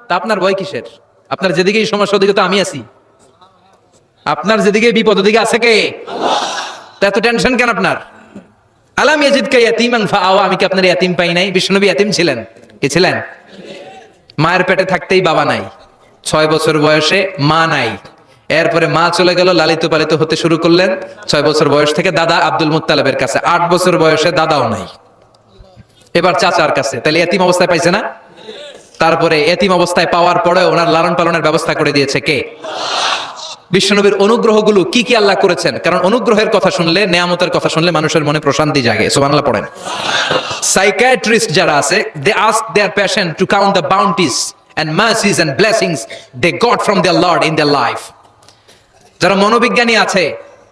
তা আপনার ভয় কিসের? আপনার যেদিকেই সমস্যা ওদিকে তো আমি আছি। আপনার যেদিকে বিপদ ওদিকে আছে কে? তা এত টেনশন কেন আপনার? আলাম ইয়াজিদকা ইয়াতীমান ফাআওয়া, আমি কি আপনার ইয়াতীম পাই নাই? বিশ্বনবী ইয়াতীম ছিলেন। কি ছিলেন? মায়ের পেটে থাকতেই বাবা নাই, 6 বছর বয়সে মা নাই, এরপরে মা চলে গেল, লালিত পালিত হতে শুরু করলেন 6 বছর বয়স থেকে দাদা আব্দুল মুত্তালিবের কাছে, 8 বছর বয়সে দাদাও নাই, এবার চাচার কাছে। তাহলে এতিম অবস্থায় পাইছে না? তারপরে এতিম অবস্থায় পাওয়ার পরে ওনার লালন পালনের ব্যবস্থা করে দিয়েছে কে? বিশ্বনবীর অনুগ্রহগুলো কি কি আল্লাহ করেছেন, কারণ অনুগ্রহের কথা শুনলে, নেয়ামতের কথা শুনলে মানুষের মনে প্রশান্তি জাগে। সুবহানাল্লাহ পড়েন। সাইকিয়াট্রিস্ট যারা আছে, they ask their patient to count the bounties and mercies and blessings they got from their Lord in their life. যারা মনোবিজ্ঞানী আছে,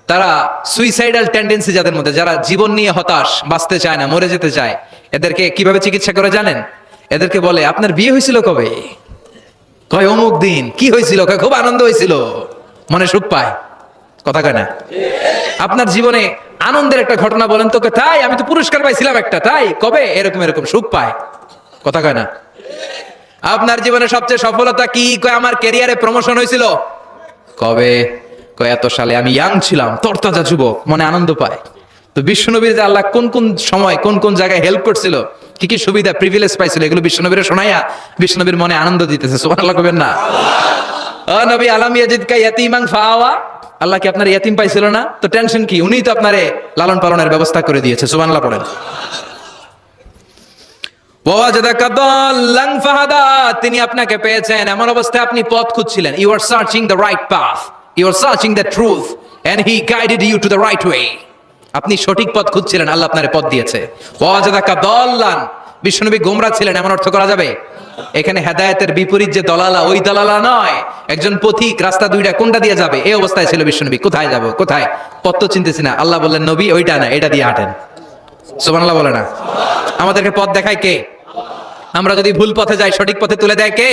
তারা সুইসাইডাল টেন্ডেন্সি যাদের মধ্যে, যারা জীবন নিয়ে হতাশ, বাঁচতে চায় না, মরে যেতে চায়, এদেরকে কিভাবে চিকিৎসা করে জানেন? এদেরকে বলে আপনার বিয়ে হয়েছিল কবে? কয় অমুক দিন। কি হয়েছিল? কয় খুব আনন্দ হয়েছিল, মনে সুখ পায়। কথা কয় না? আপনার জীবনে আনন্দের একটা ঘটনা বলেন তোকে, তাই আমি তো পুরস্কার পাইছিলাম একটা, তাই কবে এরকম এরকম সুখ পায়, কথা কয় না। আপনার জীবনে সবচেয়ে সফলতা কি? কয় আমার ক্যারিয়ারে প্রমোশন হয়েছিল। কবে? কয় এত সালে, আমি ইয়াং ছিলাম, তরতাজা যুবক, মনে আনন্দ পায়। তো বিশ্বনবীর যে আল্লাহ কোন কোন সময় কোন কোন জায়গায় হেল্প করছিল, কি কি সুবিধা প্রিভিলেজ পাইছিল, এগুলো বিশ্বনবীর শোনাইয়া বিশ্বনবীর মনে আনন্দ দিতেছে। সুবহানাল্লাহ কবেন না? ও নবী, আলাম ইয়াজিদকা ইয়াতীমান ফাআওয়া, আল্লাহ কি আপনার ইয়াতিম পাইছিল না? তো টেনশন কি, উনিই তো আপনারে লালন পালনের ব্যবস্থা করে দিয়েছে। সুবহানাল্লাহ পড়েন। ওয়াজাদাকা দাল্লান ফাহাদা, তিনি আপনাকে পেয়েছেন এমন অবস্থায় আপনি পথ খুঁজছিলেন। You are searching the right path, you are searching the truth and he guided you to the right way. আপনি সঠিক পথ খুঁজছিলেন, আল্লাহ আপনারে পথ দিয়েছে। ওয়াজাদাকা দাল্লান, বিশ্বনবী গোমরা ছিলেন এমন অর্থ করা যাবে? এখানে হেদায়েতের বিপরীত যে দলালা, ওই দলালা নয়, একজন পথিক, রাস্তা দুইটা কোনটা দিয়ে যাবে এই অবস্থায় ছিল বিশ্বনবী। কোথায় যাব, কোথায়, পথ তো চিনতেছি না। আল্লাহ বললেন নবী ওইটা না, এটা দিয়ে হাঁটেন। সুবহানাল্লাহ বলে না? আমাদেরকে পথ দেখায় কে? আমরা যদি ভুল পথে যাই সঠিক পথে তুলে দেয় কে?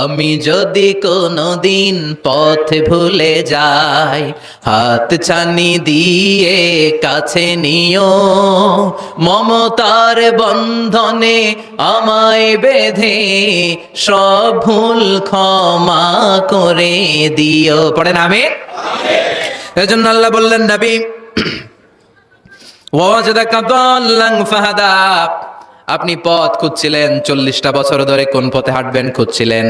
আমি যদি কোনদিন পথ ভুলে যাই, হাত ছানি দিয়ে কাছে নিও, মমতার বন্ধনে আমায় বেঁধে সব ভুল ক্ষমা করে দিও। পড়েন আমিন। এজন্য আল্লাহ বললেন নবী ওয়াজাদাকা দাল্লান ফাহাদা, আপনি পথ খুঁজছিলেন 40টা বছর ধরে, কোন পথে হাঁটবেন খুঁজছিলেন।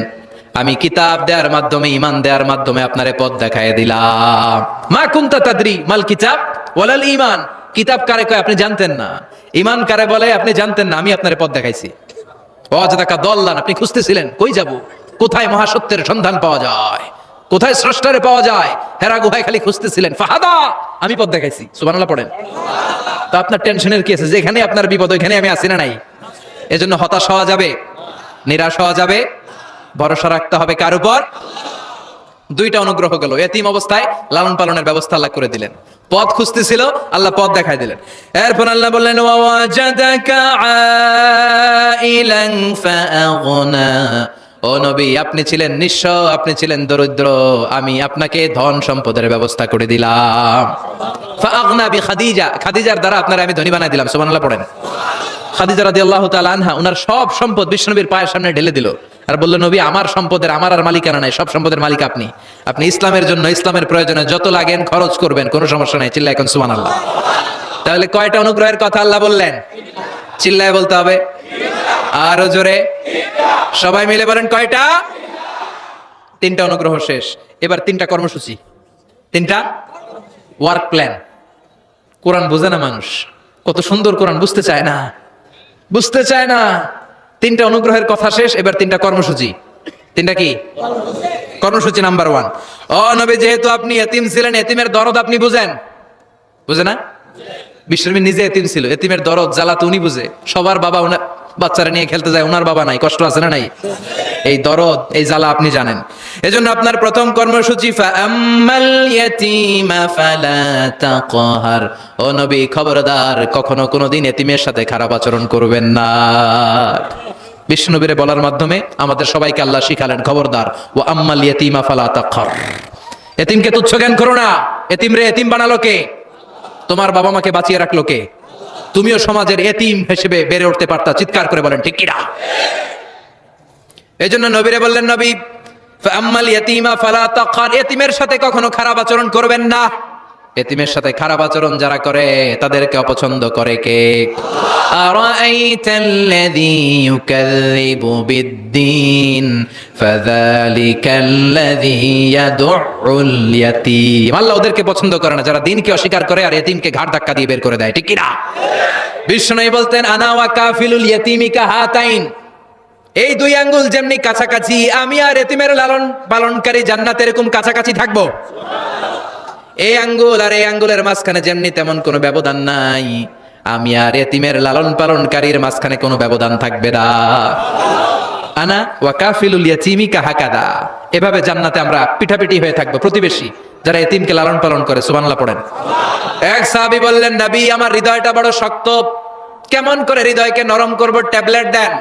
আমি কিতাব দেওয়ার মাধ্যমে, ঈমান দেওয়ার মাধ্যমে আপনারে পথ দেখায় দিলাম। মা কুনতা তাদরি মাল কিতাব ওয়ালাল ঈমান, কিতাব কারে কয় আপনি জানতেন না, ঈমান কারে বলে আপনি জানতেন না, আমি আপনারে পথ দেখাইছি। ওয়াজাদাকা দাল্লান, আপনি খুঁজতেছিলেন কই যাব, কোথায় মহাসত্যের সন্ধান পাওয়া যায়, কোথায় স্রষ্টারে পাওয়া যায়, হেরা গুহায় খালি খুঁজতেছিলেন। ফাহাদা, আমি পথ দেখাইছি। সুবহানাল্লাহ পড়েন। তো আপনার টেনশনের কি আছে? যেখানে আপনার বিপদ ওইখানে আমি আছি না নাই? এজন্য হতাশ হওয়া যাবে, নিরাশ হওয়া যাবে, ভরসা রাখতে হবে কার উপর? দুইটা অনুগ্রহ গেল, এতিম অবস্থায় লালন পালনের ব্যবস্থা আল্লাহ করে দিলেন। পথ খুঁজতেছিল, আল্লাহ পথ দেখায় দিলেন। এরপর আল্লাহ বললেন ওয়াজাদাকা আইলান ফাআগনা, ও নবী আপনি ছিলেন নিঃস্ব, আপনি ছিলেন দরিদ্র, আমি আপনাকে ধন সম্পদের ব্যবস্থা করে দিলাম। ফাআগনা বিখাদিজা, খাদিজার দ্বারা আপনারা আমি ধনী বানাই দিলাম। সুবহানাল্লাহ পড়েন। খাদিজা রাদিয়াল্লাহু তাআলা আনহা উনার সব সম্পদ বিশ্বনবীর পায়ের সামনে ঢেলে দিল আর বলল নবী আমার সম্পদের আমার আর মালিকানা নাই, সব সম্পদের মালিক আপনি। আপনি ইসলামের জন্য, ইসলামের প্রয়োজনে যত লাগেন খরচ করবেন, কোনো সমস্যা নাই। চিল্লায় এখন সুবহানাল্লাহ। তাহলে কয়টা অনুগ্রহের কথা আল্লাহ বললেন? চিল্লায় বলতে হবে, আরো জোরে, সবাই মিলে বলেন কয়টা? 3টা অনুগ্রহ শেষ। এবার 3টা কর্মসূচি, 3টা ওয়ার্ক প্ল্যান। কোরআন বোঝে না মানুষ, কত সুন্দর কোরআন, বুঝতে চায় না, বুঝতে চায় না। 3টা অনুগ্রহের কথা শেষ, এবার 3টা কর্মসূচি। 3টা কি কর্মসূচি? নাম্বার 1, ও নবী যেহেতু আপনি এতিম ছিলেন, এতিমের দরদ আপনি বুঝেন, বুঝে না? বিশ্বনবী নিজে এতিম ছিল, এতিমের দরদ জ্বালা তো উনি বুঝে। সবার বাবা উনার বাচ্চারা নিয়ে খেলতে যায়, ওনার বাবা নাই, কষ্ট আছে না নাই? এই দরদ, এই জ্বালা আপনি জানেন। এজন্য আপনার প্রথম কর্মসূচি ফাআম্মাল ইয়াতীমা ফালা তাকহার, ও নবী খবরদার কখনো কোনোদিন এতিমের সাথে খারাপ আচরণ করবেন না। বিশ্বনবীরে বলার মাধ্যমে আমাদের সবাইকে আল্লাহ শিখালেন খবরদার, ওয়া আম্মাল ইয়াতীমা ফালা তাকহার, এতিমকে তুচ্ছ জ্ঞান করো না। এতিম রে এতিম বানালো কে? তোমার বাবা মাকে বাঁচিয়ে রাখলো কে? তুমিও সমাজের এতিম হিসেবে বেড়ে উঠতে পারতা। চিৎকার করে বলেন ঠিক কিনা? এই জন্য নবীরে বললেন নবী ফাআম্মাল ইয়াতীমা ফালা তাকহার, এতিমের সাথে কখনো খারাপ আচরণ করবেন না। এতিমের সাথে খারাপ আচরণ যারা করে তাদেরকে অপছন্দ করে কে? আরাআইতাল্লাযী ইউকাযযিবু বিদ্দীন ফাযালিকাল্লাযী ইয়াদউল ইয়াতীম, আল্লাহ ওদেরকে পছন্দ করে না যারা দ্বীনকে অস্বীকার করে আর এতিমকে ঘাড় ধাক্কা দিয়ে বের করে দেয়। ঠিক কি না? বিশ্বনবী বলতেন আনা ওয়া কাফিলুল ইয়াতীমি কাহাতাইন, এই 2 আঙ্গুল যেমনি কাছাকাছি, আমি আর এতিমের লালন পালনকারী জান্নাতে এরকম কাছাকাছি থাকবো। এই আঙ্গুল আর এই আঙ্গুলের মাঝখানে যেমনি তেমন কোনো ব্যবধান নাই, আমি আর এতিমের লালন পালনকারীর মাঝখানে কোনো ব্যবধান থাকবে না। আনা ওয়া কাফিলুল ইয়াতীমি কাহাকাদা, এভাবে জান্নাতে আমরা পিঠাপিঠি হয়ে থাকবো, প্রতিবেশী যারা এতিমকে লালন পালন করে। সুবহানাল্লাহ পড়েন। এক সাহাবী বললেন নবী আমার হৃদয়টা বড় শক্ত, কেমন করে হৃদয়কে নরম করব, ট্যাবলেট দেন।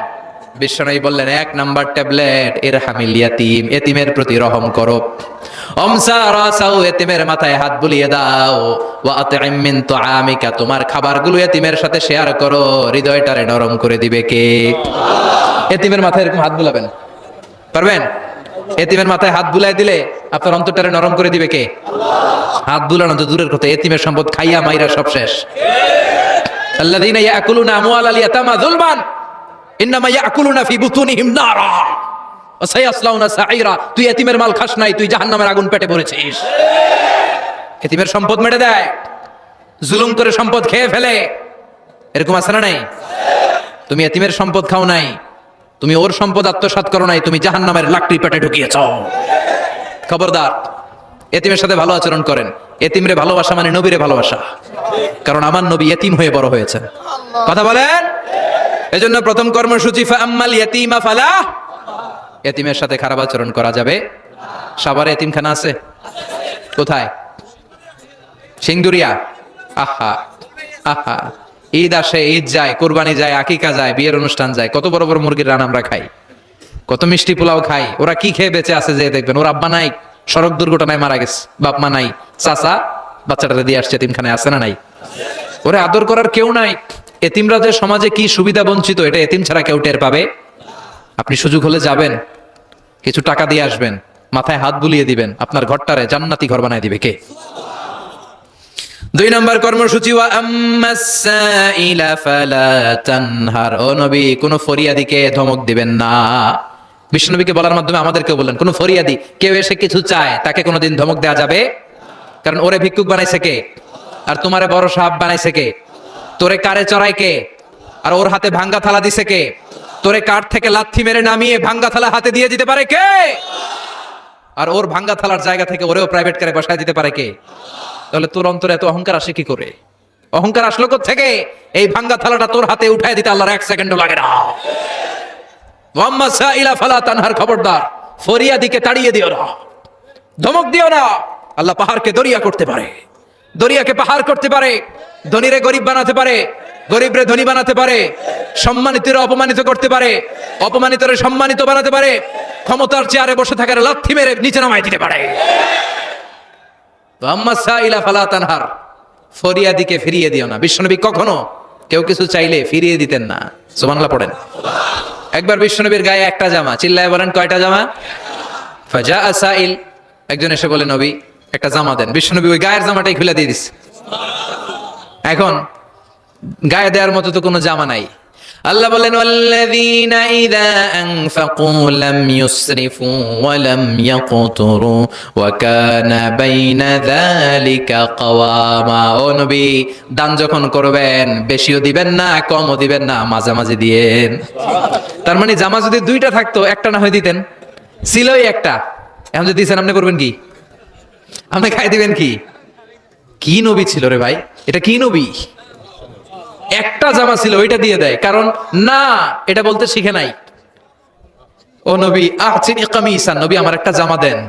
বিশ্বনবী বললেন 1 নাম্বার ট্যাবলেট ইরহামিল ইয়াতীম, এতিমের প্রতি রহম করো। আমসা রাসাউ, এতিমের মাথায় হাত বুলিয়ে দাও। ওয়া আতইম মিন তুআমিকা, তোমার খাবারগুলো এতিমের সাথে শেয়ার করো, হৃদয়টারে নরম করে দিবে কে? এতিমের মাথায় এরকম হাত বুলাবেন, পারবেন? এতিমের মাথায় হাত বুলাই দিলে আপনার অন্তরটারে নরম করে দিবে কে? হাত বুলানো তো দূরের কথা, এতিমের সম্পদ খাইয়া মাইরা সব শেষ। আল্লাযীনা ইয়াকুলুনা আমওয়ালাল ইয়াতামা যুলমান ইন্নামা ইয়াকুলুনা ফি বুতুনিহিম নারা ওয়া সায়াসলাউনা সাঈরা। তুই এতিমের মাল খাস নাই, তুই জাহান্নামের আগুন পেটে ভরেছিস। এতিমের সম্পদ মেরে দেয়, জুলুম করে সম্পদ খেয়ে ফেলে, এরকম আছে না নাই? তুমি এতিমের সম্পদ খাও নাই, তুমি ওর সম্পদ আত্মসাৎ করো নাই, তুমি জাহান্নামের লাকড়ি পেটে ঢুকিয়েছ। খবরদার, এতিমের সাথে ভালো আচরণ করেন। এতিমরে ভালোবাসা মানে নবীরে ভালোবাসা, কারণ আমার নবী এতিম হয়ে বড় হয়েছেন। কথা বলেন। এজন্য প্রথম কর্মসূচি ফাআম্মাল ইয়াতীমা ফালা, এতিমের সাথে খারাপ আচরণ করা যাবে। সাভারে এতিমখানা আছে? কোথায়? সিংদুরিয়া। আহা আহা, ঈদ আসে, ঈদ যায়, কুরবানি যায়, আকিকা যায়, বিয়ের অনুষ্ঠান যায়, কত বড় বড় মুরগির রান আমরা খাই, কত মিষ্টি পোলাও খাই। ওরা কি খেয়ে বেঁচে আছে যে দেখবেন, ওর আব্বা নাই, সড়ক দুর্ঘটনায় মারা গেছে, বাপ মা নাই, চাচা বাচ্চাটাকে দিয়ে আসছে এতিমখানায়, আছে না নাই? ওরে আদর করার কেউ নাই। এতিমরা যে সমাজে কি সুবিধা বঞ্চিত, এটা এতিম ছাড়া কেউ টের পাবে? আপনি সুযোগ হলে যাবেন, কিছু টাকা দিয়ে আসবেন, মাথায় হাত বুলিয়ে দিবেন, আপনার ঘরটারে জান্নাতি ঘর বানায় দিবে কে? 2 নম্বর কর্মসূচি ওয়া আম্মাস সাইলা ফালা তানহার, ও নবী কোন ফরিয়াদিকে ধমক দিবেন না। বিশ্বনবীকে বলার মাধ্যমে আমাদেরকে বললেন, কোন ফরিয়াদি কেউ এসে কিছু চায় তাকে কোনোদিন ধমক দেওয়া যাবে? কারণ ওরে ভিক্ষুক বানাইছে কে? আর তোমারে বড় সাহেব বানাইছে কে? তোরে কারে চড়ায় কে? আর ওর হাতে ভাঙ্গা থালা দিছে কে? তোরে কাঠ থেকে লাথি মেরে নামিয়ে ভাঙ্গা থালা হাতে দিয়ে দিতে পারে কে? আর ওর ভাঙ্গা থালার জায়গা থেকে ওরেও প্রাইভেট কারে বসায় দিতে পারে কে? তাহলে তোর অন্তরে এত অহংকার আসে কি করে? অহংকার আসলো কোথা থেকে? এই ভাঙ্গা থালাটা তোর হাতে উঠায় দিতে আল্লাহর 1 সেকেন্ডও লাগে না। ওয়াম্মা সাইলা ফালা তানহার, খবরদার ফরিয়াদিকে তাড়িয়ে দিও না, ধমক দিও না। আল্লাহ পাহাড়কে দরিয়া করতে পারে, দরিয়াকে পাহাড় করতে পারে, ধনীরে গরিব বানাতে পারে, গরিবরে ধনী বানাতে পারে, সম্মানিতরে অপমানিত করতে পারে, অপমানিতরে সম্মানিত বানাতে পারে, ক্ষমতার চেয়ারে বসে থাকার লাথি মেরে নিচে নামাই দিতে পারে। আম্মা সাইলা ফালা তানহার, ফরিয়াদিকে ফিরিয়ে দিও না। বিশ্বনবী কখনো কেউ কিছু চাইলে ফিরিয়ে দিতেন না। সুবহানাল্লাহ পড়েন। একবার বিশ্বনবীর গায়ে একটা জামা, চিল্লায় বলেন কয়টা জামা? ফাজা সাইল, একজন এসে বলে নবী একটা জামা দেন। বিশ্বনবী ওই গায়ের জামাটাই খুলে দিয়ে দিচ্ছে। এখন গায়ে দেওয়ার মতো তো কোনো জামা নাই। আল্লাহ বলেন ওয়াল্লাযীনা ইযা আনফাকু লাম ইউসরিফু ওয়া লাম ইয়াকতুরু ওয়া কানা বাইনা যালিকা কাওয়ামা। ও নবী, দান যখন করবেন বেশিও দিবেন না, কমও দিবেন না, মাঝামাঝি দিয়েন। তার মানে জামা যদি 2টা থাকতো, একটা না হয় দিতেন, ছিলই একটা। এখন যদি দিছেন আপনি করবেন কি? আপনি খাই দিবেন কি? কি নবী ছিল রে ভাই, এটা কি নবী? একটা জামা ছিল, ওইটা দিয়ে দেয়, কারণ না এটা বলতে শিখে নাই। ও নবী আহসিনি কামিসান, নবী আমার একটা জামা দেন।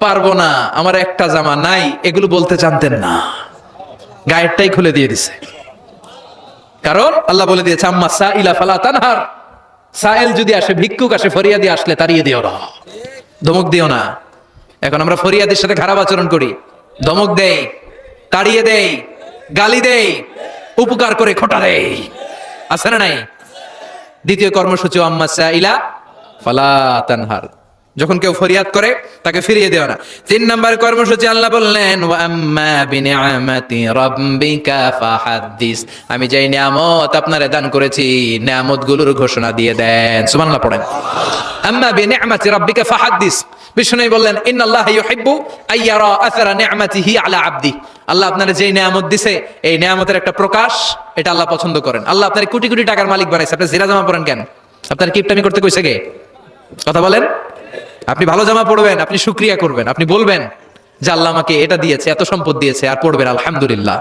পারবো না, আমার একটা জামা নাই, এগুলো বলতে জানতেন না, গায়েরটাই খুলে দিয়ে দিছে। কারণ আল্লাহ বলে দিয়েছে আম্মা সাইলা ফালা তানহার, সাইল যদি আসে, ভিক্ষুক আসে, ফরিয়াদি আসলে তাড়িয়ে দিও না, ধমক দিও না। এখন আমরা ফরিয়াদির সাথে খারাপ আচরণ করি, ধমক দেই, তাড়িয়ে দেই, গালি দেই, উপকার করে খোটা দেই, আছে না নাই? 2য় কর্মসূচি আম্মা সাইলা ফালা তানহার, যখন কেউ ফরিয়াদ করে তাকে ফিরিয়ে দেওয়া না। 3 নম্বর কর্মসূচি আল্লাহ বললেন ওয়া আম্মা বিনিআমাতি রাব্বিকা ফাহাদ্দিস, আমি যেই নিয়ামত আপনারে দান করেছি নিয়ামতগুলোর ঘোষণা দিয়ে দেন। সুবহানাল্লাহ পড়েন। আম্মা বিনিআমাতি রাব্বিকা ফাহাদ্দিস, বিষ্ণু বললেন ইন্নাল্লাহা ইউহিব্বু আইয়ারা আথরা নি'মাতিহি আলা আবদি, আল্লাহ আপনারে যেই নিয়ামত দিছে এই নিয়ামতের একটা প্রকাশ, এটা আল্লাহ পছন্দ করেন। আল্লাহ আপনারে কোটি কোটি টাকার মালিক বানাইছে, আপনি জিরা জামা পরেন কেন? আপনার কিপটামি করতে কইছে কে? কথা বলেন। আপনি ভালো জামা পরবেন, আপনি শুকরিয়া করবেন, আপনি বলবেন যে আল্লাহ আমাকে এটা দিয়েছে, এত সম্পদ দিয়েছে, আর পড়বেন আলহামদুলিল্লাহ।